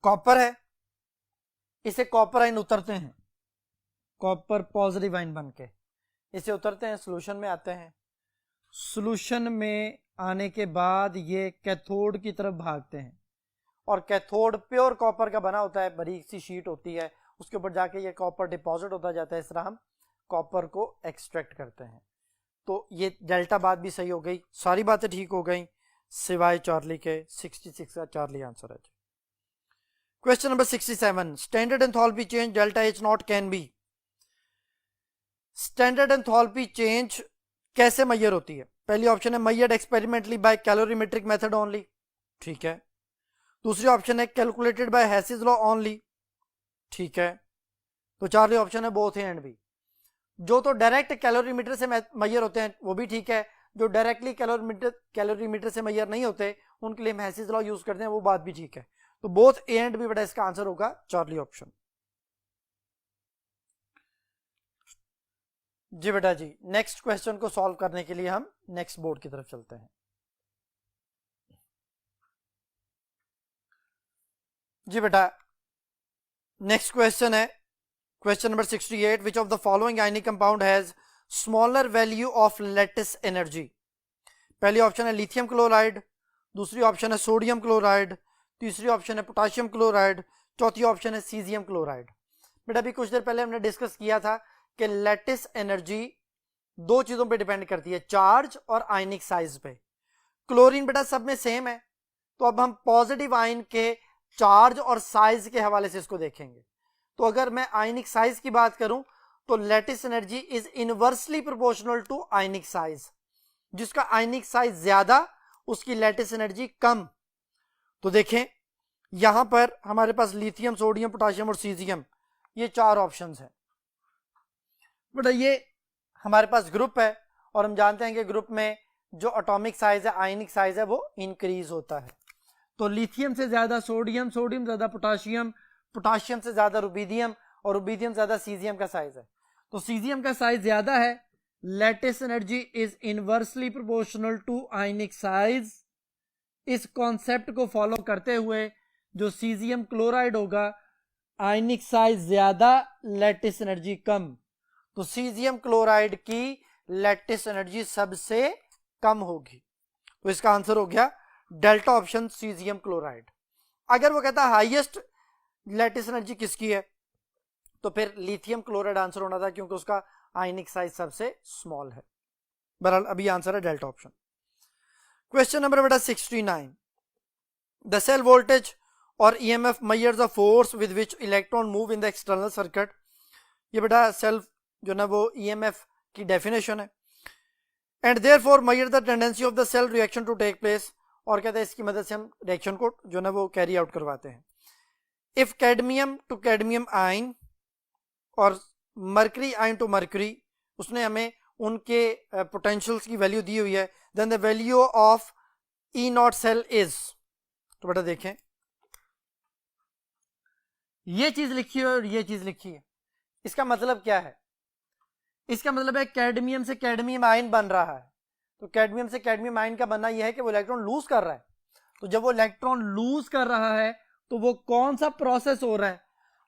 कॉपर है, इसे कॉपर आयन उतरते हैं, कॉपर पॉजिटिव आयन बन के इसे उतरते हैं, सोल्यूशन में आते हैं, सोल्यूशन में आने के बाद ये कैथोड की तरफ भागते हैं और कैथोड प्योर कॉपर का बना होता है, बारीक सी शीट होती है, उसके ऊपर जाके ये कॉपर डिपॉजिट होता जाता है, इस तरह हम कॉपर को एक्सट्रैक्ट करते हैं। तो ये डेल्टा बात भी सही हो गई, सारी बातें ठीक हो गई सिवाय चार्ली के। 66 का चार्ली आंसर है। Question number 67, standard enthalpy change delta H naught can be. Standard enthalpy change कैसे मेजर होती है? पहली ऑप्शन है measured experimentally by calorimetric method only, ठीक है। दूसरी ऑप्शन है calculated by Hess's law only, ठीक है। तो चार्ली ऑप्शन है बोथ ए एंड बी। जो तो डायरेक्ट कैलोरीमीटर से मेजर होते हैं वो भी ठीक है, जो डायरेक्टली कैलोरीमीटर से मेजर नहीं होते उनके लिए हम हेसिस लॉ यूज करते हैं, वो बात भी ठीक है। तो बोथ ए एंड बी बेटा इसका आंसर होगा चार्ली ऑप्शन। जी बेटा जी, नेक्स्ट क्वेश्चन को सॉल्व करने के लिए हम नेक्स्ट बोर्ड की तरफ चलते हैं। जी बेटा नेक्स्ट क्वेश्चन है question number 68, which of the following ionic compound has smaller value of lattice energy. पहली ऑप्शन है लिथियम क्लोराइड, दूसरी ऑप्शन है सोडियम क्लोराइड, तीसरी ऑप्शन है पोटाशियम क्लोराइड, चौथी ऑप्शन है सीजियम क्लोराइड। बेटा अभी कुछ देर पहले हमने डिस्कस किया था कि लैटिस एनर्जी दो चीजों पे डिपेंड करती है, चार्ज और आयनिक साइज पे। क्लोरीन बेटा सब में सेम है, तो अब हम पॉजिटिव आयन के चार्ज और साइज के हवाले से इसको देखेंगे। तो अगर मैं आयनिक साइज की बात करूं तो lattice energy is inversely proportional to ionic size. जिसका आयनिक साइज ज्यादा उसकी लैटिस एनर्जी कम। तो देखें यहां पर हमारे पास लिथियम, सोडियम, पोटाशियम और सीजियम, ये चार ऑप्शंस हैं। बेटा ये हमारे पास ग्रुप है और हम जानते हैं कि ग्रुप में जो एटॉमिक साइज है, आयनिक साइज है, वो इंक्रीज होता है। तो लिथियम से ज्यादा सोडियम, सोडियम ज्यादा पोटाशियम, पोटाशियम से ज्यादा रुबीडियम और रुबीडियम ज्यादा सीजियम का साइज है। तो सीजियम का साइज ज्यादा है, lattice energy is inversely proportional to ionic size. इस कॉन्सेप्ट को फॉलो करते हुए जो सीजियम क्लोराइड होगा, आयनिक साइज ज्यादा, लैटिस एनर्जी कम, तो सीजियम क्लोराइड की लैटिस एनर्जी सबसे कम होगी। तो इसका आंसर हो गया डेल्टा ऑप्शन, सीजियम क्लोराइड। अगर वो कहता है हाईएस्ट लैटिस एनर्जी किसकी है, तो फिर लिथियम क्लोराइड आंसर होना था, क्योंकि उसका आयनिक साइज सबसे स्मॉल है। बहरहाल अभी आंसर है डेल्टा ऑप्शन। क्वेश्चन नंबर बेटा 69, द सेल वोल्टेज और EMF measures the force with which electron move in the external circuit. ये बेटा सेल्फ जो ना वो ईएमएफ की डेफिनेशन है। And therefore measure the tendency of the cell reaction to take place, और कहते हैं इसकी मदद से हम रिएक्शन को जो ना वो कैरी आउट करवाते हैं। If cadmium to cadmium ion और मर्करी आयन टू मर्करी, उसने हमें उनके पोटेंशियल्स की वैल्यू दी हुई है, then the value of E naught cell is. तो बेटा देखें ये चीज लिखी है और ये चीज लिखी है, इसका मतलब क्या है? इसका मतलब है कैडमियम से कैडमियम आयन बन रहा है। तो कैडमियम से कैडमियम आयन का बनना यह है कि वो इलेक्ट्रॉन लूज कर रहा है। तो जब वो इलेक्ट्रॉन लूज कर रहा है तो वो कौन सा प्रोसेस हो रहा है?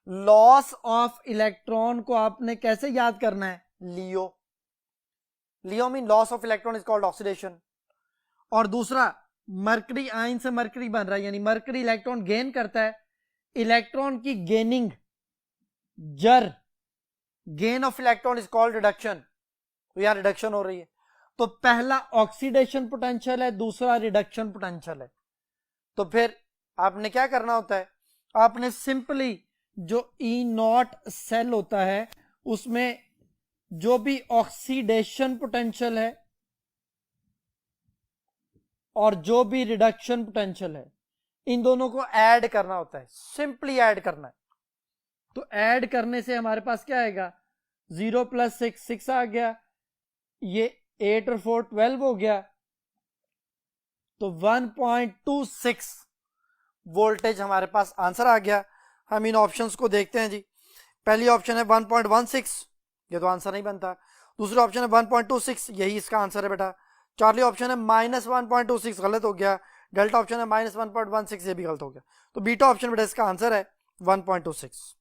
लॉस ऑफ इलेक्ट्रॉन को आपने कैसे याद करना है? LEO. LEO mean loss of electron is called oxidation. और दूसरा मरकरी आयन से मरकरी बन रहा है, यानी मरकरी इलेक्ट्रॉन गेन करता है। इलेक्ट्रॉन की गेनिंग जर, gain of electron is called reduction. तो यहां रिडक्शन हो रही है। तो पहला ऑक्सीडेशन पोटेंशियल है, दूसरा रिडक्शन पोटेंशियल है। तो फिर आपने क्या करना होता है? आपने सिंपली जो ई नॉट सेल होता है उसमें जो भी ऑक्सीडेशन पोटेंशियल है और जो भी रिडक्शन पोटेंशियल है, इन दोनों को ऐड करना होता है, सिंपली ऐड करना है। तो ऐड करने से हमारे पास क्या आएगा? 0 + 6 6 आ गया, ये 8 और 4 12 हो गया। तो 1.26 वोल्टेज हमारे पास आंसर आ गया। हम इन ऑप्शंस को देखते हैं जी। पहली ऑप्शन है 1.16, ये तो आंसर नहीं बनता। दूसरा ऑप्शन है 1.26, यही इसका आंसर है बेटा। चौथी ऑप्शन है -1.26, गलत हो गया। डेल्टा ऑप्शन है -1.16, ये भी गलत हो गया। तो बीटा ऑप्शन बेटा इसका आंसर है 1.26।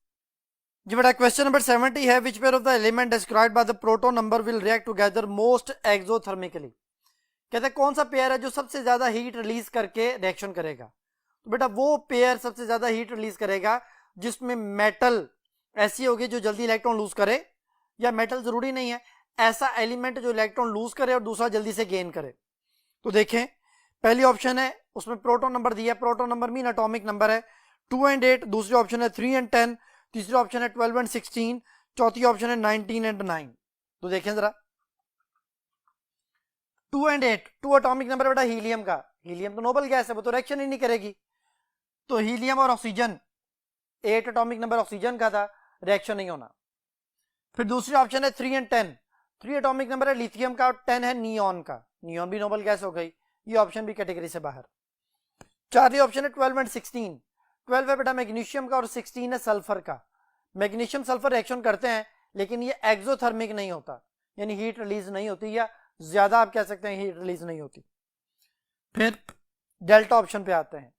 जी बेटा क्वेश्चन नंबर 70 है, which pair of the element described by the proton number will react together most exothermically. कहते हैं कौन सा पेयर है जो सबसे ज्यादा हीट रिलीज करके रिएक्शन करेगा? तो बेटा वो पेयर सबसे ज्यादा हीट रिलीज करेगा जिसमें मेटल ऐसी होगी जो जल्दी इलेक्ट्रॉन लूज करे, या मेटल जरूरी नहीं है, ऐसा एलिमेंट जो इलेक्ट्रॉन लूज करे और दूसरा जल्दी से गेन करे। तो देखें पहली ऑप्शन है उसमें प्रोटॉन नंबर दिया है, proton number mean atomic number है 2 और 8। दूसरी ऑप्शन है 3 और 10। तीसरी ऑप्शन है 12 और 16। चौथी ऑप्शन है 19 और 9। तो देखें जरा 2 और 8, 2 एटॉमिक नंबर बेटा हीलियम का। हीलियम तो नोबल गैस है, वो तो रिएक्शन ही नहीं करेगी। तो हीलियम और ऑक्सीजन, 8 एटॉमिक नंबर ऑक्सीजन का था, रिएक्शन नहीं होना। फिर दूसरी ऑप्शन है 3 और 10, 3 एटॉमिक नंबर है लिथियम का और 10 है नियॉन का। नियॉन भी नोबल गैस हो गई, ये ऑप्शन भी कैटेगरी से बाहर। चारली ऑप्शन है 12 और 16। 12 है बेटा मैग्नीशियम का और 16 है सल्फर का। मैग्नीशियम सल्फर रिएक्शन करते हैं लेकिन ये एक्सोथर्मिक नहीं होता, यानी हीट रिलीज नहीं होती, या ज्यादा आप कह सकते हैं हीट रिलीज नहीं होती। फिर डेल्टा ऑप्शन पे आते हैं।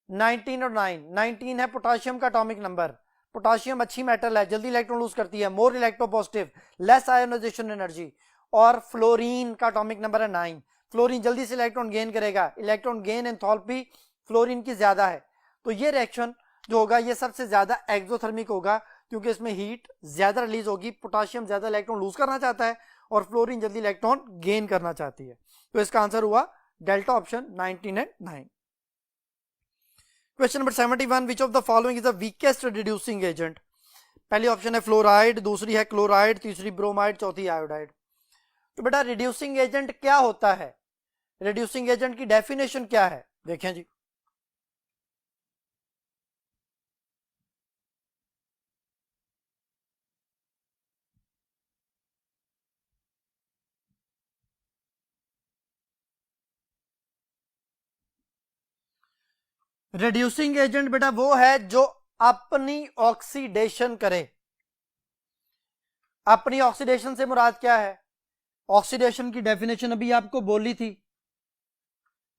19 और 9, 19 है पोटाशियम का एटॉमिक नंबर। पोटाशियम अच्छी मेटल है, जल्दी इलेक्ट्रॉन लूज करती है, more electropositive, less ionisation energy. और फ्लोरीन का एटॉमिक नंबर है 9, फ्लोरीन जल्दी से इलेक्ट्रॉन गेन करेगा, इलेक्ट्रॉन गेन एंथैल्पी फ्लोरीन की ज्यादा है। तो ये रिएक्शन जो होगा ये सबसे ज्यादा एक्सोथर्मिक होगा, क्योंकि इसमें हीट ज्यादा रिलीज होगी, पोटाशियम ज्यादा इलेक्ट्रॉन लूज करना चाहता है और फ्लोरीन जल्दी इलेक्ट्रॉन गेन करना चाहती है। तो इसका आंसर हुआ delta option 19 and 9। Question number 71, which of the following is the weakest reducing agent. पहली ऑप्शन है फ्लोराइड, दूसरी है क्लोराइड, तीसरी ब्रोमाइड, चौथी आयोडाइड। तो बेटा रिड्यूसिंग एजेंट क्या होता है, रिड्यूसिंग एजेंट की डेफिनेशन क्या है, देखें जी। रिड्यूसिंग एजेंट बेटा वो है जो अपनी ऑक्सीडेशन करे। अपनी ऑक्सीडेशन से मुराद क्या है, ऑक्सीडेशन की डेफिनेशन अभी आपको बोली थी,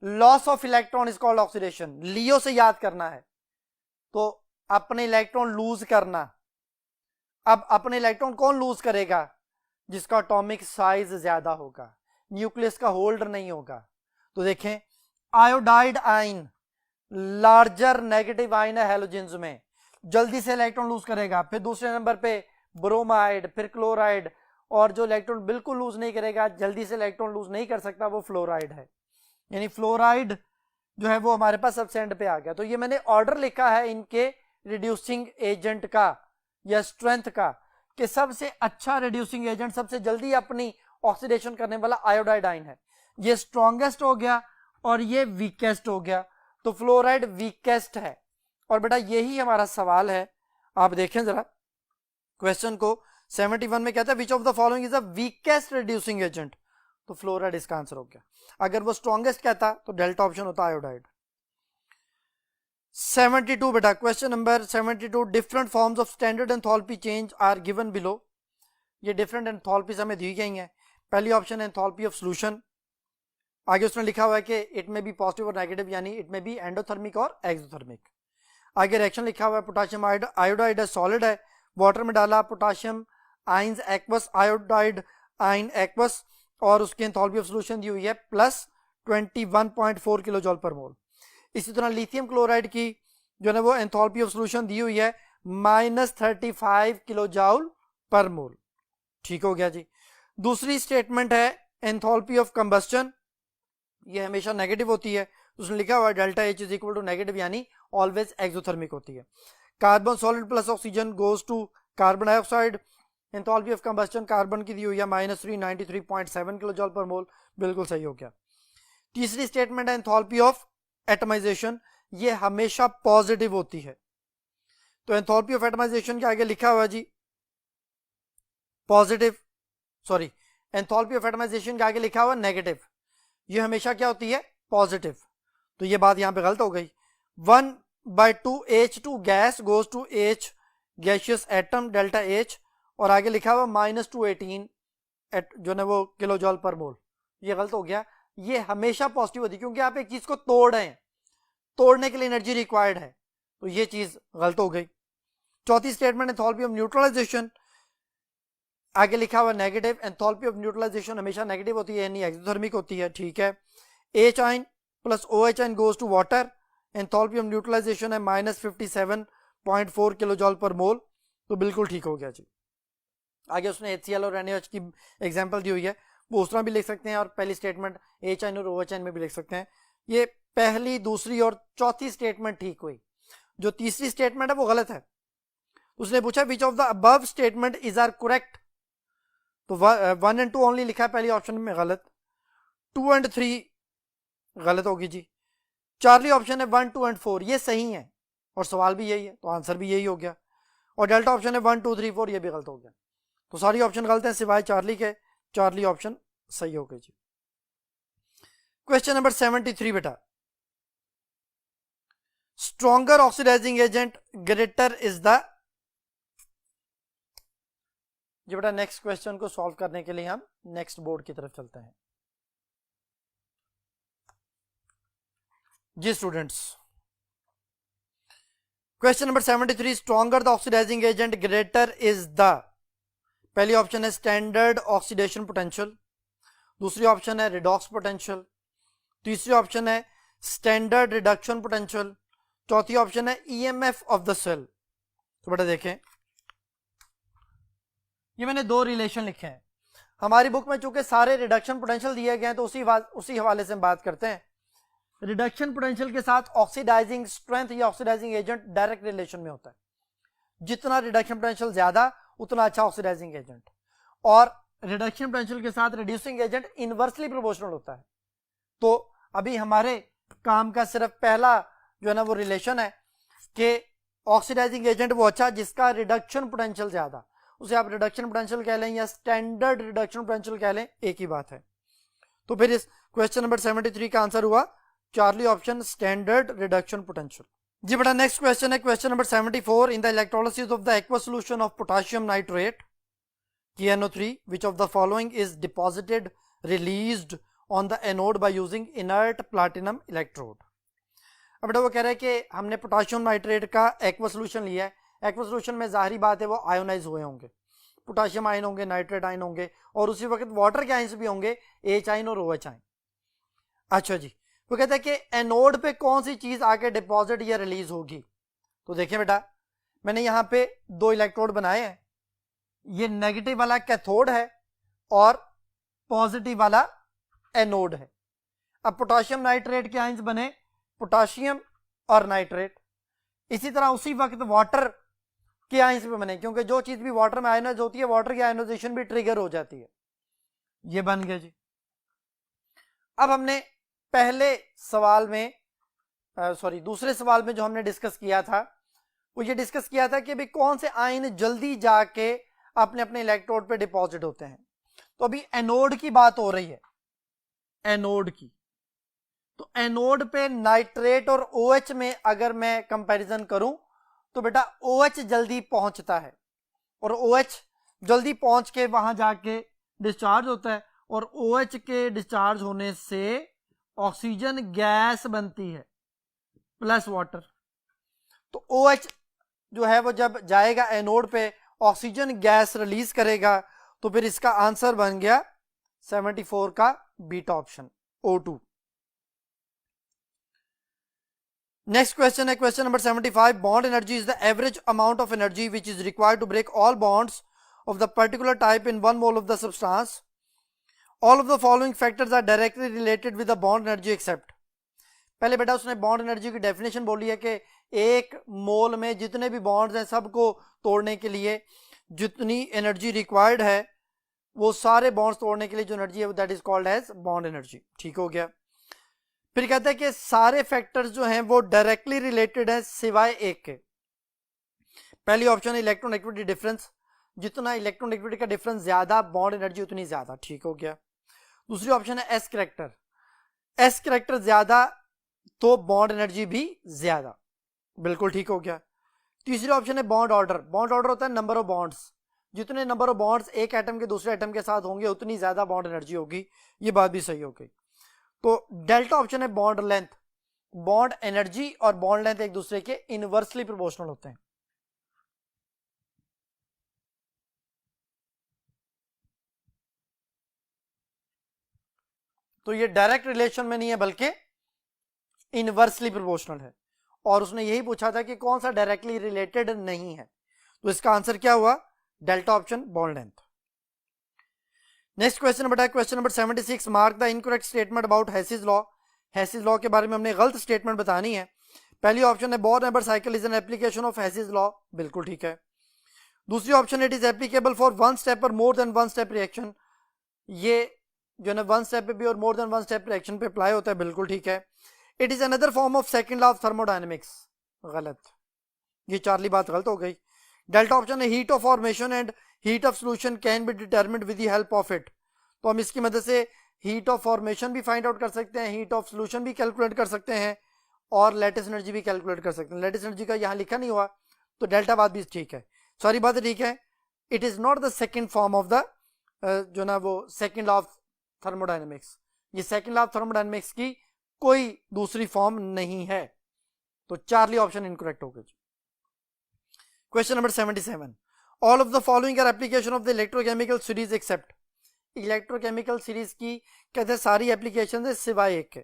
loss of electron is called oxidation, LEO से याद करना है। तो अपने इलेक्ट्रॉन लूज करना, अब अपने इलेक्ट्रॉन कौन लूज करेगा, जिसका एटॉमिक साइज ज्यादा होगा, न्यूक्लियस का होल्डर नहीं होगा। तो देखें आयोडाइड आइन लार्जर नेगेटिव आइन है हैलोजेंस में, जल्दी से इलेक्ट्रॉन लूज करेगा। फिर दूसरे नंबर पे ब्रोमाइड, फिर क्लोराइड, और जो इलेक्ट्रॉन बिल्कुल लूज नहीं करेगा, जल्दी से इलेक्ट्रॉन लूज नहीं कर सकता, वो फ्लोराइड है। यानी फ्लोराइड जो है वो हमारे पास सबसे एंड पे आ गया। तो ये मैंने ऑर्डर लिखा है इनके रिड्यूसिंग एजेंट का या स्ट्रेंथ का, कि सबसे अच्छा रिड्यूसिंग एजेंट, सबसे जल्दी अपनी ऑक्सीडेशन करने वाला आयोडाइड आइन है। ये स्ट्रॉन्गेस्ट हो गया और ये वीकेस्ट हो गया, तो फ्लोराइड वीकेस्ट है। और बेटा यही हमारा सवाल है, आप देखें जरा क्वेश्चन को, 71 में कहता है विच of the following is the weakest reducing agent, तो फ्लोराइड इसका आंसर हो गया। अगर वो स्ट्रॉन्गेस्ट कहता तो डेल्टा ऑप्शन होता आयोडाइड। 72 बेटा, question number 72, different forms of standard enthalpy change are given below. ये डिफरेंट एंथैल्पीज हमें दी गई हैं। पहली ऑप्शन है एंथैल्पी ऑफ सॉल्यूशन, आगे उसने लिखा हुआ है कि इट में बी पॉजिटिव और नेगेटिव, यानी इट में बी एंडोथर्मिक और एक्सोथर्मिक। आगे रिएक्शन लिखा हुआ है पोटाशियम आयोडाइड है, सॉलिड है, वाटर में डाला पोटाशियम आइंस एक्वस, आयोडाइड आइन एक्वस, और उसकी एंथैल्पी ऑफ सॉल्यूशन दी हुई है प्लस 21.4 किलो जॉल पर मोल। इसी तरह लिथियम क्लोराइड की जो है वो एंथैल्पी ऑफ सॉल्यूशन दी हुई है -35 किलो जॉल पर मोल। ठीक हो गया जी। दूसरी स्टेटमेंट है एंथैल्पी ऑफ कंबस्टन, ये हमेशा नेगेटिव होती है, उसने लिखा हुआ है delta H is equal to negative, यानी ऑलवेज एक्सोथर्मिक होती है। Carbon solid plus oxygen goes to carbon dioxide, enthalpy of combustion carbon की दी हुई है -393.7 किलो जॉल पर मोल, बिल्कुल सही हो गया। तीसरी स्टेटमेंट है एंथैल्पी ऑफ एटमाइजेशन, ये हमेशा पॉजिटिव होती है। तो एंथैल्पी ऑफ एटमाइजेशन के आगे लिखा हुआ G positive, sorry enthalpy of atomization के आगे लिखा हुआ नेगेटिव, ये हमेशा क्या होती है पॉजिटिव। तो ये बात यहां पे गलत हो गई। 1/2 H2 gas goes to H gaseous atom delta H, और आगे लिखा हुआ -218 जो है वो किलो जॉल पर मोल, ये गलत हो गया। ये हमेशा पॉजिटिव होती है, क्योंकि आप एक चीज को तोड़ रहे हैं, तोड़ने के लिए एनर्जी रिक्वायर्ड है, तो ये चीज गलत हो गई। चौथी स्टेटमेंट एंथैल्पी ऑफ न्यूट्रलाइजेशन, आगे लिखा हुआ नेगेटिव, एंथैल्पी ऑफ न्यूट्रलाइजेशन हमेशा नेगेटिव होती है, यानी एक्सोथर्मिक होती है। ठीक है, H ion plus OH ion goes to water, enthalpy of neutralisation है -57.4 किलो जॉल पर मोल, तो बिल्कुल ठीक हो गया जी। आगे उसने HCl और NaOH की एग्जांपल दी हुई है, वो उस तरह भी लिख सकते हैं, और पहली स्टेटमेंट H आइन और OH आइन में भी लिख सकते हैं। ये पहली, दूसरी और चौथी स्टेटमेंट ठीक हुई। जो तीसरी स्टेटमेंट है वो गलत है। उसने पूछा which of the above statement is are correct, तो 1 और 2 ओनली लिखा है पहली ऑप्शन में, गलत। 2 और 3 गलत होगी जी। चार्ली ऑप्शन है 1, 2 और 4, ये सही है, और सवाल भी यही है, तो आंसर भी यही हो गया। और डेल्टा ऑप्शन है 1, 2, 3, 4, ये भी गलत हो गया। तो सारी ऑप्शन गलत है सिवाय चार्ली के, चार्ली ऑप्शन सही हो गई जी। क्वेश्चन नंबर 73 बेटा, stronger oxidizing agent greater is the, जी बेटा नेक्स्ट क्वेश्चन को सॉल्व करने के लिए हम नेक्स्ट बोर्ड की तरफ चलते हैं। जी students, question number 73, stronger the oxidizing agent greater is the, पहली ऑप्शन है स्टैंडर्ड ऑक्सीडेशन पोटेंशियल, दूसरी ऑप्शन है रिडॉक्स पोटेंशियल, तीसरी ऑप्शन है स्टैंडर्ड रिडक्शन पोटेंशियल, चौथी ऑप्शन है ईएमएफ ऑफ द सेल। तो बेटा देखें, ये मैंने दो रिलेशन लिखे हैं। हमारी बुक में चूंकि सारे रिडक्शन पोटेंशियल दिए गए हैं तो उसी हवाले से हम बात करते हैं। रिडक्शन पोटेंशियल के साथ ऑक्सीडाइजिंग स्ट्रेंथ या ऑक्सीडाइजिंग एजेंट डायरेक्ट रिलेशन में होता है। जितना रिडक्शन पोटेंशियल ज्यादा उतना अच्छा ऑक्सीडाइजिंग एजेंट, और रिडक्शन पोटेंशियल के साथ रिड्यूसिंग एजेंट इनवर्सली प्रोपोर्शनल होता है। तो अभी हमारे काम का सिर्फ पहला जो है ना वो रिलेशन है कि ऑक्सीडाइजिंग एजेंट वो अच्छा जिसका रिडक्शन पोटेंशियल ज्यादा, उसे आप रिडक्शन पोटेंशियल कह लें या स्टैंडर्ड रिडक्शन पोटेंशियल कह लें, एक ही बात है। तो फिर इस क्वेश्चन नंबर 73 का आंसर हुआ Charlie option, standard reduction potential. जी बेटा नेक्स्ट क्वेश्चन है question number 74, in the electrolysis of the aqua solution of potassium nitrate KNO3 which of the following is deposited released on the anode by using inert platinum electrode। अब बेटा वो कह रहा है कि हमने पोटेशियम नाइट्रेट का एक्वा सॉल्यूशन लिया है। एक्वा सॉल्यूशन में जाहिर बात है वो आयोनाइज हुए होंगे, पोटेशियम आयन होंगे, नाइट्रेट आयन होंगे, और उसी वक्त वाटर के आयन्स भी होंगे, H आयन और OH आयन। अच्छा जी, वो कहता है कि एनोड पे कौन सी चीज आके डिपॉजिट या रिलीज होगी। तो देखिए बेटा, मैंने यहाँ पे दो इलेक्ट्रोड बनाए हैं, ये नेगेटिव वाला कैथोड है और पॉजिटिव वाला एनोड है। अब पोटेशियम नाइट्रेट के आयन्स बने पोटेशियम और नाइट्रेट, इसी तरह उसी वक्त वाटर के आयन्स भी बने, क्योंकि जो चीज भी वाटर में आयनाइज होती है वाटर की आयनाइजेशन भी ट्रिगर हो जाती है। ये बन गया जी। अब हमने पहले सवाल में दूसरे सवाल में जो हमने डिस्कस किया था वो ये डिस्कस किया था कि भाई कौन से आयन जल्दी जाके अपने अपने इलेक्ट्रोड पे डिपॉजिट होते हैं। तो अभी एनोड की बात हो रही है, एनोड की। तो एनोड पे नाइट्रेट और OH में अगर मैं कंपैरिजन करूं तो बेटा OH जल्दी पहुंचता है, और OH जल्दी पहुंच के वहां जाके डिस्चार्ज होता है, और OH के डिस्चार्ज होने से ऑक्सीजन गैस बनती है प्लस वाटर। तो OH जो है वो जब जाएगा एनोड पे ऑक्सीजन गैस रिलीज करेगा, तो फिर इसका आंसर बन गया 74 का beta option, O2। Next question है question number 75, bond energy is the average amount of energy which is required to break all bonds of the particular type in 1 mole of the substance. All of the following factors are directly related with the bond energy except. पहले बेटा उसने bond energy की definition बोली है कि एक मोल में जितने भी बॉन्ड्स हैं सबको तोड़ने के लिए जितनी एनर्जी रिक्वायर्ड है वो सारे बॉन्ड्स तोड़ने के लिए जो एनर्जी है that is called as bond energy. ठीक हो गया। फिर कहता है कि सारे फैक्टर्स जो हैं वो डायरेक्टली रिलेटेड है सिवाय एक के। पहली ऑप्शन है इलेक्ट्रोनेगेटिविटी डिफरेंस, जितना इलेक्ट्रोनेगेटिविटी का डिफरेंस ज्यादा बॉन्ड एनर्जी उतनी ज्यादा। ठीक हो गया। दूसरी ऑप्शन है एस कैरेक्टर, एस कैरेक्टर ज्यादा तो बॉन्ड एनर्जी भी ज्यादा। बिल्कुल ठीक हो गया। तीसरी ऑप्शन है बॉन्ड ऑर्डर, बॉन्ड ऑर्डर होता है नंबर ऑफ बॉन्ड्स, जितने नंबर ऑफ बॉन्ड्स एक एटम के दूसरे एटम के साथ होंगे उतनी ज्यादा बॉन्ड एनर्जी होगी। ये बात भी सही हो गई। तो डेल्टा ऑप्शन है बॉन्ड लेंथ, बॉन्ड एनर्जी और बॉन्ड लेंथ एक दूसरे के इनवर्सली प्रोपोर्शनल होते हैं। तो ये डायरेक्ट रिलेशन में नहीं है बल्कि इनवर्सली प्रोपोर्शनल है, और उसने यही पूछा था कि कौन सा डायरेक्टली रिलेटेड नहीं है। तो इसका आंसर क्या हुआ, delta option bond length. Next question बेटा question number 76, mark the incorrect statement about Hess's law. Hess's law के बारे में हमने गलत स्टेटमेंट बतानी है। पहली ऑप्शन है Born Haber cycle is an application of Hess's law, बिल्कुल ठीक है। दूसरी option it is applicable for one step और more than one step reaction, ये जो है वन स्टेप पे भी और more than one step reaction पे अप्लाई होता है, बिल्कुल ठीक है। It is another form of second law of thermodynamics, गलत, ये चार्ली बात गलत हो गई। डेल्टा ऑप्शन है heat of formation and heat of solution can be determined with the help of it. तो हम इसकी मदद से हीट ऑफ फॉर्मेशन भी फाइंड आउट कर सकते हैं, हीट ऑफ सॉल्यूशन भी कैलकुलेट कर सकते हैं, और लेटिस एनर्जी भी कैलकुलेट कर सकते हैं। लेटिस एनर्जी का यहाँ लिखा नहीं हुआ तो डेल्टा बात भी ठीक है, सॉरी बात ठीक है। It is not the second form of the जो ना वो सेकेंड लॉ ऑफ थर्मोडायनेमिक्स, ये सेकेंड लॉ ऑफ थर्मोडायनेमिक्स की कोई दूसरी फॉर्म नहीं है। तो चार्ली ऑप्शन इनकरेक्ट हो गया। Question number 77, all of the following are application of the electrochemical series except. Electrochemical series की कहते हैं सारी एप्लीकेशन है सिवाय एक के।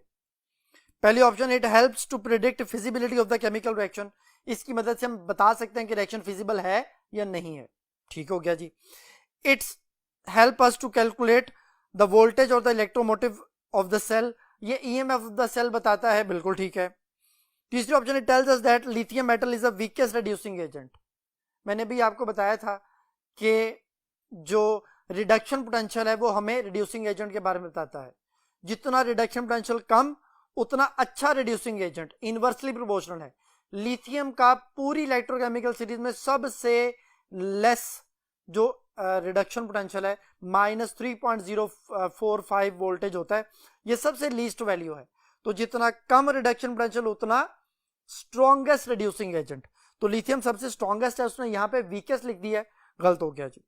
पहली option, it helps to predict feasibility of the chemical reaction. इसकी मदद से हम बता सकते हैं कि रिएक्शन फिजिबल है या नहीं है। ठीक हो गया जी। It's help us to calculate the voltage और the electromotive of the cell. ये ईएमएफ ऑफ द सेल बताता है, बिल्कुल ठीक है। तीसरी option, it tells us that lithium metal is the weakest reducing agent. मैंने भी आपको बताया था कि जो रिडक्शन पोटेंशियल है वो हमें रिड्यूसिंग एजेंट के बारे में बताता है। जितना रिडक्शन पोटेंशियल कम उतना अच्छा रिड्यूसिंग एजेंट, इनवर्सली प्रोपोर्शनल है। लिथियम का पूरी इलेक्ट्रोकेमिकल सीरीज में सबसे लेस जो रिडक्शन पोटेंशियल है -3.045 वोल्टेज होता है, ये सबसे लीस्ट वैल्यू है। तो जितना कम रिडक्शन पोटेंशियल उतना स्ट्रॉन्गेस्ट रिड्यूसिंग एजेंट। तो लिथियम सबसे स्ट्रॉन्गेस्ट है, उसने यहां पे वीकेस्ट लिख दिया है, गलत हो गया जी।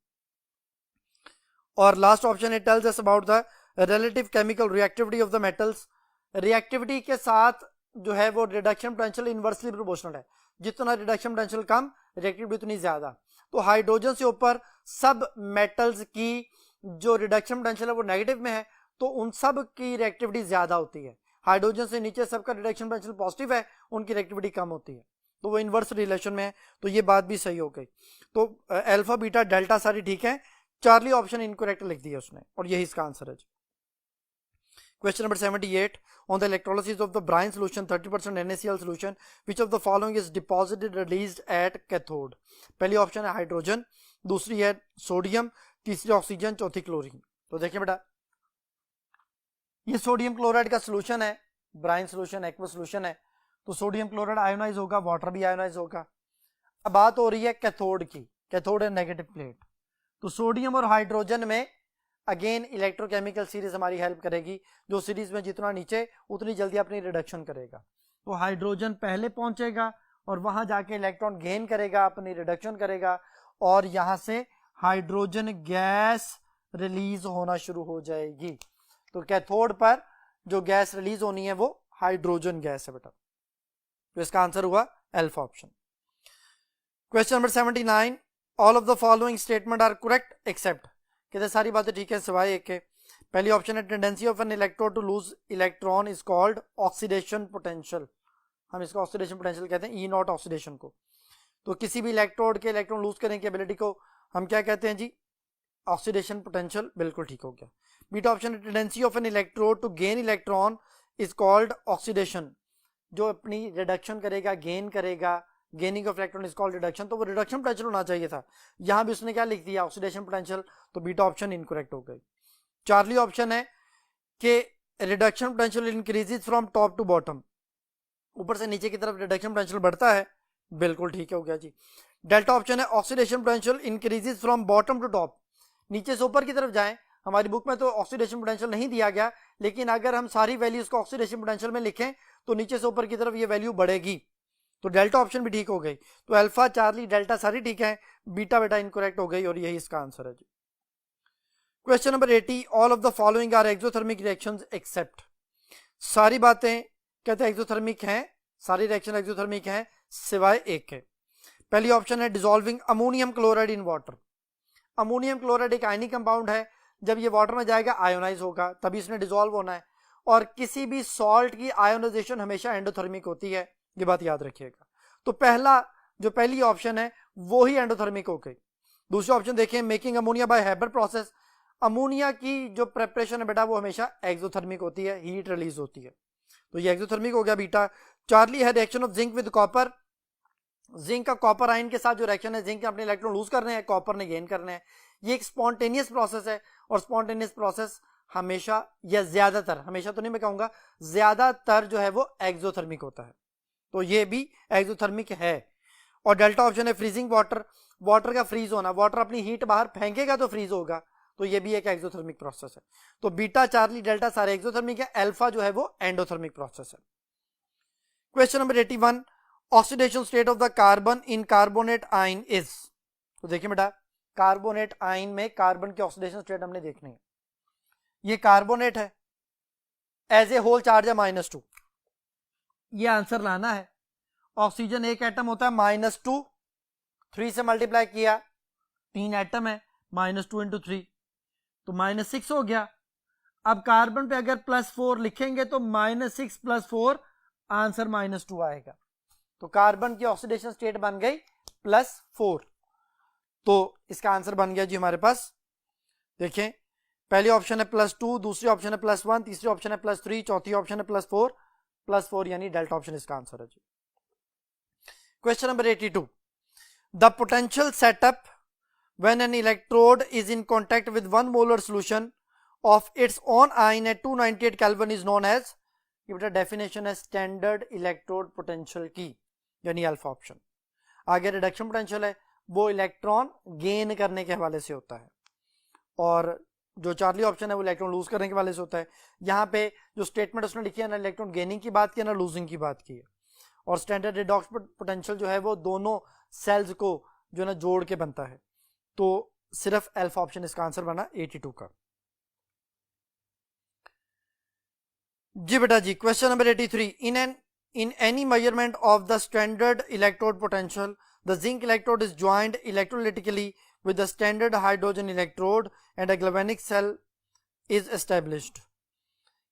और last option, it tells us about the relative chemical reactivity of the metals. Reactivity के साथ जो है वो रिडक्शन पोटेंशियल इनवर्सली प्रोपोर्शनल है। जितना रिडक्शन पोटेंशियल कम, रिएक्टिविटी उतनी ज्यादा। तो हाइड्रोजन से ऊपर सब मेटल्स की जो रिडक्शन पोटेंशियल है वो नेगेटिव में है, तो उन सब की रिएक्टिविटी ज्यादा होती है। हाइड्रोजन से नीचे सबका रिडक्शन पोटेंशियल पॉजिटिव है, उनकी रिएक्टिविटी कम होती है, तो वो इनवर्स रिलेशन में है। तो ये बात भी सही हो गई। तो अल्फा बीटा डेल्टा सारी ठीक है, चार्ली ऑप्शन इनकरेक्ट लिख दिया उसने, और यही इसका आंसर है। Question number 78, on the electrolysis of the brine solution 30% NaCl solution, which of the following is deposited released at cathode। पहली ऑप्शन है हाइड्रोजन, दूसरी है सोडियम, तीसरी ऑक्सीजन, चौथी क्लोरीन। तो देखिए बेटा, ये सोडियम क्लोराइड का सोल्यूशन है, ब्राइन सोल्यूशन, एक्वा सोल्यूशन है। तो सोडियम क्लोराइड आयोनाइज होगा, वाटर भी आयोनाइज होगा। अब बात हो रही है कैथोड की, कैथोड है नेगेटिव प्लेट। तो सोडियम और हाइड्रोजन में अगेन इलेक्ट्रोकेमिकल सीरीज हमारी हेल्प करेगी, जो सीरीज में जितना नीचे उतनी जल्दी अपनी रिडक्शन करेगा। तो हाइड्रोजन पहले पहुंचेगा और वहां जाके इलेक्ट्रॉन गेन करेगा, अपनी रिडक्शन करेगा, और यहां से हाइड्रोजन गैस रिलीज होना शुरू हो जाएगी। तो कैथोड पर जो गैस रिलीज होनी है वो हाइड्रोजन गैस है बेटा। तो इसका आंसर हुआ alpha option. Question number 79, all of the following statement are correct except. कहते सारी बातें ठीक है सिवाय एक के। पहली ऑप्शन है, tendency of an electrode to lose electron is called oxidation potential. हम इसको ऑक्सीडेशन पोटेंशियल कहते हैं, ई नॉट ऑक्सीडेशन को। तो किसी भी इलेक्ट्रोड के इलेक्ट्रॉन लूज करने की एबिलिटी को हम क्या कहते हैं जी, ऑक्सीडेशन पोटेंशियल, बिल्कुल ठीक हो गया। बीटा ऑप्शन है, tendency of an electrode to gain electron is called oxidation. जो अपनी रिडक्शन करेगा, गेन करेगा, gaining of electron is called reduction. तो वो रिडक्शन पोटेंशियल होना चाहिए था, यहां भी उसने क्या लिख दिया, ऑक्सीडेशन पोटेंशियल। तो बीटा ऑप्शन इनकरेक्ट हो गई। चार्ली ऑप्शन है कि reduction potential increases from top to bottom, ऊपर से नीचे की तरफ रिडक्शन पोटेंशियल बढ़ता है, बिल्कुल ठीक है, हो गया जी। डेल्टा ऑप्शन है, oxidation potential increases from bottom to top, नीचे से ऊपर की तरफ जाएं। हमारी बुक में तो ऑक्सीडेशन पोटेंशियल नहीं दिया गया, लेकिन अगर हम सारी वैल्यूज को ऑक्सीडेशन पोटेंशियल में लिखें तो नीचे से ऊपर की तरफ ये वैल्यू बढ़ेगी। तो डेल्टा ऑप्शन भी ठीक हो गई। तो अल्फा, चार्ली, डेल्टा सारी ठीक है, बीटा बेटा इनकरेक्ट हो गई, और यही इसका आंसर है जी। Question number 80, all of the following are exothermic reactions except. सारी बातें कहते हैं एक्सोथर्मिक हैं, सारी रिएक्शन एक्सोथर्मिक हैं सिवाय एक के। पहली ऑप्शन है, dissolving ammonium chloride in water. Ammonium chloride एक आयनिक कंपाउंड है, जब ये वाटर में जाएगा आयोनाइज होगा, तभी इसने डिसॉल्व होना है। और किसी भी सॉल्ट की आयोनाइजेशन हमेशा एंडोथर्मिक होती है, ये बात याद रखिएगा। तो पहली ऑप्शन है वो ही एंडोथर्मिक हो गई। दूसरा ऑप्शन देखिए, making ammonia by Haber process. Ammonia की जो प्रेपरेशन है बेटा वो हमेशा एक्सोथर्मिक होती है, हीट रिलीज होती है, तो ये एक्सोथर्मिक हो गया बीटा। चार्ली है, reaction of zinc with copper. Zinc का कॉपर आयन के साथ जो रिएक्शन है, जिंक ने अपने इलेक्ट्रॉन लूज करने हैं, कॉपर ने गेन करने हैं। ये एक स्पॉन्टेनियस प्रोसेस है, और स्पॉन्टेनियस प्रोसेस हमेशा, या ज्यादातर, हमेशा तो नहीं मैं कहूंगा, ज्यादातर जो है वो एक्सोथर्मिक होता है, तो ये भी एक्सोथर्मिक है। और डेल्टा ऑप्शन है, फ्रीजिंग वाटर। वाटर का फ्रीज होना, वाटर अपनी हीट बाहर फेंकेगा तो फ्रीज होगा, तो ये भी एक एक्सोथर्मिक प्रोसेस है। तो बीटा, चार्ली, डेल्टा सारे एक्सोथर्मिक है, अल्फा जो है वो एंडोथर्मिक प्रोसेस है। Question number 81, oxidation state of the carbon in carbonate ion is. तो देखिए बेटा, कार्बोनेट आयन में कार्बन के ऑक्सीडेशन स्टेट हमने देखने हैं। ये कार्बोनेट है, एज ए होल चार्ज है -2, ये आंसर लाना है। ऑक्सीजन एक एटम होता है -2, 3 से मल्टीप्लाई किया, 3 एटम है, -2 × 3 तो -6 हो गया। अब कार्बन पे अगर +4 लिखेंगे तो -6 + 4 आंसर -2 आएगा। तो कार्बन की ऑक्सीडेशन स्टेट बन गई +4। तो इसका आंसर बन गया जी हमारे पास, देखें पहली ऑप्शन है +2, दूसरी ऑप्शन है +1, तीसरी ऑप्शन है +3, चौथी ऑप्शन है +4 यानी डेल्टा ऑप्शन इसका आंसर है जी। Question number 82, the potential setup when an electrode is in contact with 1 molar solution of its own ion at 298 Kelvin is known as, ये बेटा डेफिनेशन है स्टैंडर्ड इलेक्ट्रोड पोटेंशियल की, यानी अल्फा ऑप्शन। आगे reduction potential है, वो electron gain करने के हवाले से होता है, और जो चार्ली ऑप्शन है वो इलेक्ट्रॉन लूज करने के हवाले से होता है। यहाँ पे जो स्टेटमेंट उसने लिखी है ना इलेक्ट्रॉन गेनिंग की बात की है ना लूजिंग की बात की है, और स्टैंडर्ड रिडॉक्स पोटेंशियल जो है वो दोनों सेल्स को जो है ना जोड़ के बनता है। तो सिर्फ अल्फा ऑप्शन इसका आंसर बना 82 का जी बेटा जी। Question number 83, in any measurement of the standard electrode potential the zinc electrode is joined electrolytically with the standard hydrogen electrode and a galvanic cell is established।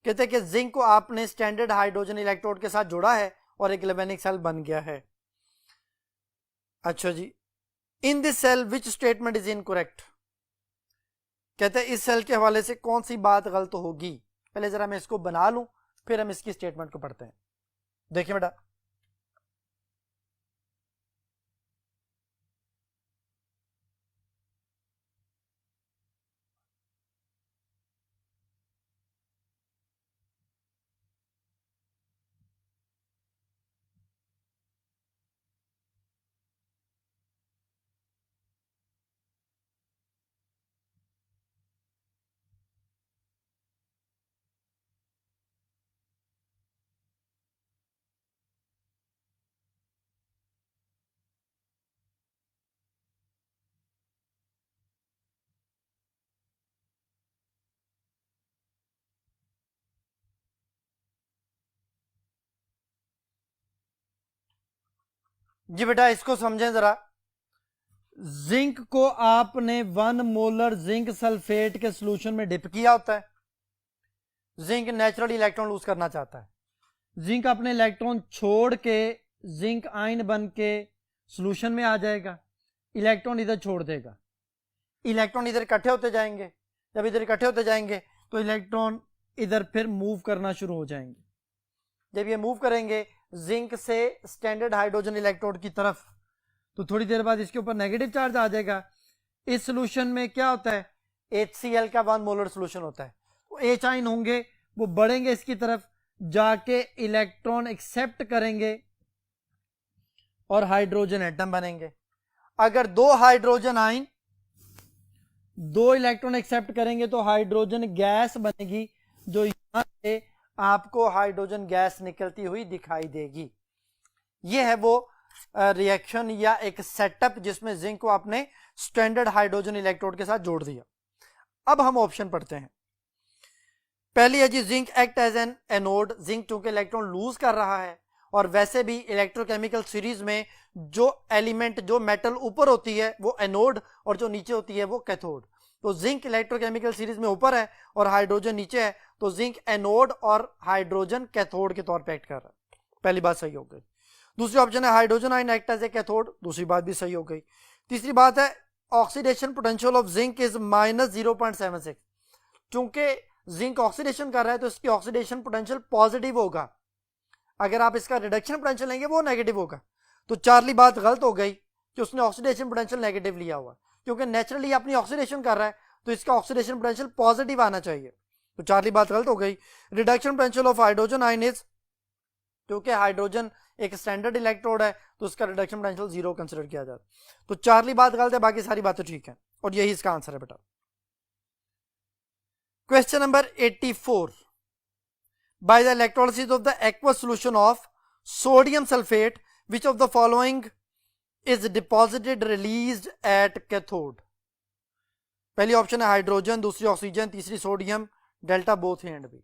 कहते हैं कि जिंक को आपने स्टैंडर्ड हाइड्रोजन इलेक्ट्रोड के साथ जोड़ा है और एक गैल्वेनिक सेल बन गया है। अच्छा जी, in this cell which statement is incorrect, कहते हैं इस सेल के हवाले से कौन सी बात गलत होगी। पहले जरा मैं इसको बना लूं फिर हम इसकी स्टेटमेंट को पढ़ते हैं। देखिए बेटा, जी बेटा इसको समझें जरा। जिंक को आपने 1 मोलर जिंक सल्फेट के सोल्यूशन में डिप किया होता है। जिंक नेचुरली इलेक्ट्रॉन लूज करना चाहता है, जिंक अपने इलेक्ट्रॉन छोड़ के जिंक आयन बन के सोल्यूशन में आ जाएगा, इलेक्ट्रॉन इधर छोड़ देगा, इलेक्ट्रॉन इधर इकट्ठे होते जाएंगे, जब इधर इकट्ठे होते जाएंगे तो इलेक्ट्रॉन इधर फिर मूव करना शुरू हो जाएंगे। जब ये मूव करेंगे जिंक से स्टैंडर्ड हाइड्रोजन इलेक्ट्रोड की तरफ, तो थोड़ी देर बाद इसके ऊपर नेगेटिव चार्ज आ जाएगा। इस सोल्यूशन में क्या होता है, HCl का 1 मोलर सोल्यूशन होता है, तो H आयन होंगे वो बढ़ेंगे इसकी तरफ, जाके इलेक्ट्रॉन एक्सेप्ट करेंगे और हाइड्रोजन एटम बनेंगे। अगर 2 हाइड्रोजन आयन 2 इलेक्ट्रॉन एक्सेप्ट करेंगे तो हाइड्रोजन गैस बनेगी, जो यहां से आपको हाइड्रोजन गैस निकलती हुई दिखाई देगी। यह है वो रिएक्शन या एक सेटअप जिसमें जिंक को आपने स्टैंडर्ड हाइड्रोजन इलेक्ट्रोड के साथ जोड़ दिया। अब हम ऑप्शन पढ़ते हैं। पहली है जी zinc act as an anode, zinc चूंकि इलेक्ट्रॉन लूज कर रहा है, और वैसे भी इलेक्ट्रोकेमिकल सीरीज में जो एलिमेंट जो मेटल ऊपर होती है वो एनोड और जो नीचे होती है वो कैथोड। तो जिंक इलेक्ट्रोकेमिकल सीरीज में ऊपर है और हाइड्रोजन नीचे है, तो जिंक एनोड और हाइड्रोजन कैथोड के तौर पे एक्ट कर रहा है। पहली बात सही हो गई। दूसरी ऑप्शन है hydrogen ion act as a cathode, दूसरी बात भी सही हो गई। तीसरी बात है oxidation potential of zinc is -0.76, चूंकि जिंक ऑक्सीडेशन कर रहा है तो इसकी ऑक्सीडेशन पोटेंशियल पॉजिटिव होगा, अगर आप इसका रिडक्शन पोटेंशियल लेंगे वो नेगेटिव होगा। तो चार्ली बात गलत हो गई कि उसने ऑक्सीडेशन पोटेंशियल नेगेटिव लिया हुआ, क्योंकि नेचुरली अपनी ऑक्सीडेशन कर रहा है तो इसका ऑक्सीडेशन पोटेंशियल पॉजिटिव आना चाहिए। तो चार्ली बात गलत हो गई। Reduction potential of hydrogen ion is, क्योंकि हाइड्रोजन एक स्टैंडर्ड इलेक्ट्रोड है तो उसका रिडक्शन पोटेंशियल 0 कंसीडर किया जाता है। तो चार्ली बात गलत है, बाकी सारी बातें ठीक है, और यही इसका आंसर है बेटा। Question number 84, by the electrolysis of the aqueous solution of sodium sulfate which of the following is deposited released at cathode। पहली ऑप्शन है हाइड्रोजन, दूसरी ऑक्सीजन, तीसरी sodium, delta both A and B.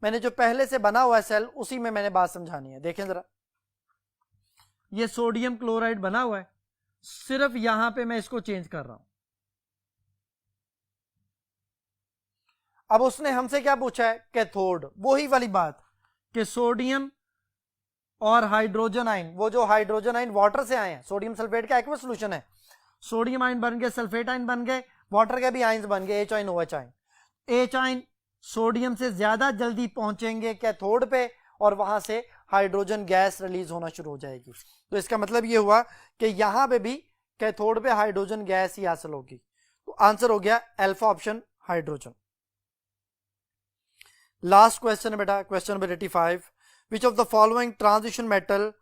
मैंने जो पहले से बना हुआ है सेल उसी में मैंने बात समझानी है। देखें जरा, ये सोडियम क्लोराइड बना हुआ है, सिर्फ यहां पे मैं इसको चेंज कर रहा हूं। अब उसने हमसे क्या पूछा है, कैथोड, वही वाली बात कि सोडियम और हाइड्रोजन आयन, वो जो हाइड्रोजन आयन वाटर से आए हैं, सोडियम सल्फेट का एक्वस सोल्यूशन है, सोडियम आयन बन गए, सल्फेट आयन बन गए, वाटर के भी आयन बन गए, H ion OH ion. H ion sodium से ज्यादा जल्दी पहुंचेंगे कैथोड पे और वहां से हाइड्रोजन गैस रिलीज होना शुरू हो जाएगी। तो इसका मतलब ये हुआ कि यहां पे भी कैथोड पे हाइड्रोजन गैस ही हासिल होगी। तो आंसर हो गया alpha option hydrogen. Last question है बेटा, question number 85, which of the following transition metal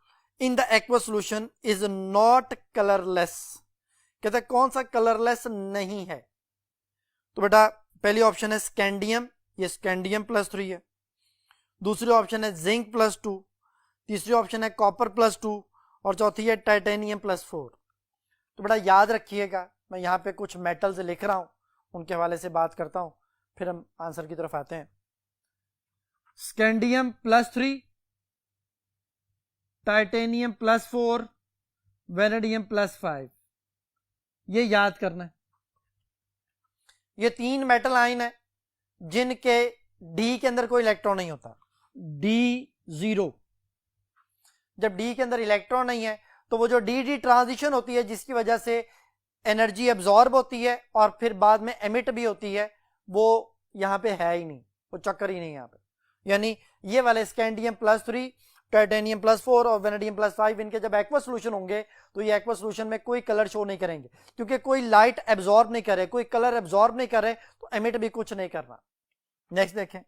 in the aqua solution is not colourless. कहता है कौन सा कलरलेस नहीं है। तो बेटा पहली ऑप्शन है स्कैंडियम, ये स्कैंडियम +3 है। दूसरी ऑप्शन है जिंक +2, तीसरी ऑप्शन है कॉपर +2 और चौथी है टाइटेनियम +4। तो बेटा याद रखिएगा, मैं यहाँ पे कुछ मेटल्स लिख रहा हूं, उनके हवाले से बात करता हूं, फिर हम आंसर की तरफ आते हैं। स्कैंडियम +3, टाइटेनियम +4, वेनेडियम +5, ये याद करना है। ये 3 मेटल आयन है जिनके डी के अंदर कोई इलेक्ट्रॉन नहीं होता, D0। जब डी के अंदर इलेक्ट्रॉन नहीं है तो वो जो डी ट्रांजिशन होती है जिसकी वजह से एनर्जी एब्जॉर्ब होती है और फिर बाद में एमिट भी होती है, वो यहां पे है ही नहीं, वो चक्कर ही नहीं यहां पे। यानी ये वाले स्कैंडियम +3, टाइटेनियम +4 और वेनेडियम +5, इनके जब एक्वा सोल्यूशन होंगे तो ये एक्वा सोल्यूशन में कोई कलर शो नहीं करेंगे, क्योंकि कोई लाइट एब्जॉर्ब नहीं करे, कोई कलर एब्जॉर्ब नहीं करे, तो एमिट भी कुछ नहीं करना। नेक्स्ट देखें,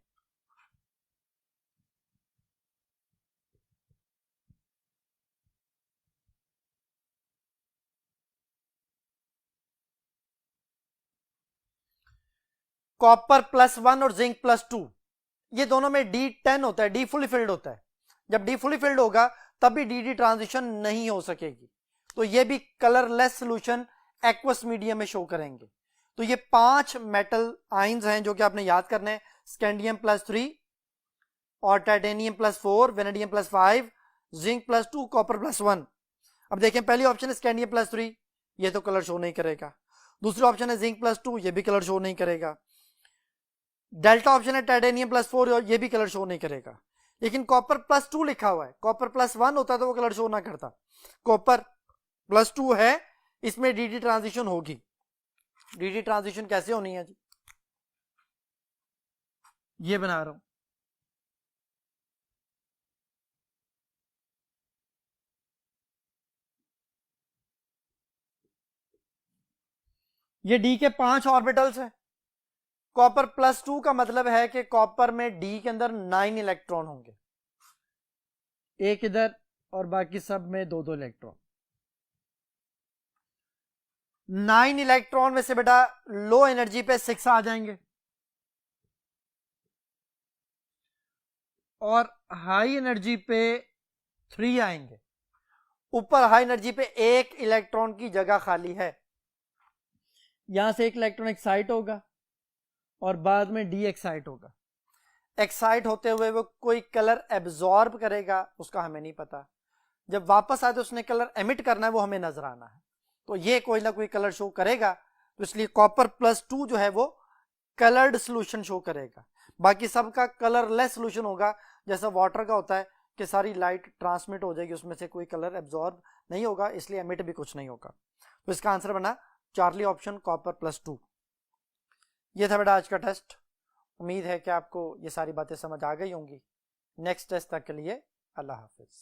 कॉपर +1 और जिंक +2, ये दोनों में D10 होता है, डी फुली फिल्ड होता है। जब डी फुली फिल्ड होगा तब भी डी ट्रांजिशन नहीं हो सकेगी, तो ये भी कलरलेस सॉल्यूशन एक्वस मीडियम में शो करेंगे। तो ये 5 मेटल आयंस हैं जो कि आपने याद करने हैं, स्कैंडियम +3 और टाइटेनियम +4, वेनेडियम +5, जिंक +2, कॉपर +1। अब देखें, पहली ऑप्शन है स्कैंडियम +3, ये तो कलर शो नहीं करेगा। दूसरी ऑप्शन है जिंक +2, ये भी कलर शो नहीं करेगा। डेल्टा ऑप्शन है टाइटेनियम +4 और ये भी कलर शो नहीं करेगा। लेकिन कॉपर +2 लिखा हुआ है, कॉपर +1 होता तो वो कलर शो ना करता, कॉपर +2 है, इसमें डी ट्रांजिशन होगी। डी ट्रांजिशन कैसे होनी है जी, ये बना रहा हूं, ये डी के 5 ऑर्बिटल्स हैं। कॉपर +2 का मतलब है कि कॉपर में डी के अंदर 9 इलेक्ट्रॉन होंगे, एक इधर और बाकी सब में 2-2 इलेक्ट्रॉन। 9 इलेक्ट्रॉन में से बेटा लो एनर्जी पे 6 आ जाएंगे और हाई एनर्जी पे 3 आएंगे। ऊपर हाई एनर्जी पे 1 इलेक्ट्रॉन की जगह खाली है, यहां से 1 इलेक्ट्रॉन एक्साइट होगा और बाद में डी एक्साइट होगा। एक्साइट होते हुए वो कोई कलर एब्जॉर्ब करेगा, उसका हमें नहीं पता, जब वापस आए तो उसने कलर एमिट करना है, वो हमें नजर आना है, तो ये कोई ना कोई कलर शो करेगा। तो इसलिए कॉपर +2 जो है वो कलर्ड सोल्यूशन शो करेगा, बाकी सबका कलरलेस सोल्यूशन होगा, जैसा वाटर का होता है कि सारी लाइट ट्रांसमिट हो जाएगी, उसमें से कोई कलर एब्जॉर्ब नहीं होगा, इसलिए एमिट भी कुछ नहीं होगा। तो इसका आंसर बना चार्ली ऑप्शन, कॉपर +2। ये था बेटा आज का टेस्ट। उम्मीद है कि आपको ये सारी बातें समझ आ गई होंगी। नेक्स्ट टेस्ट तक के लिए अल्लाह हाफिज।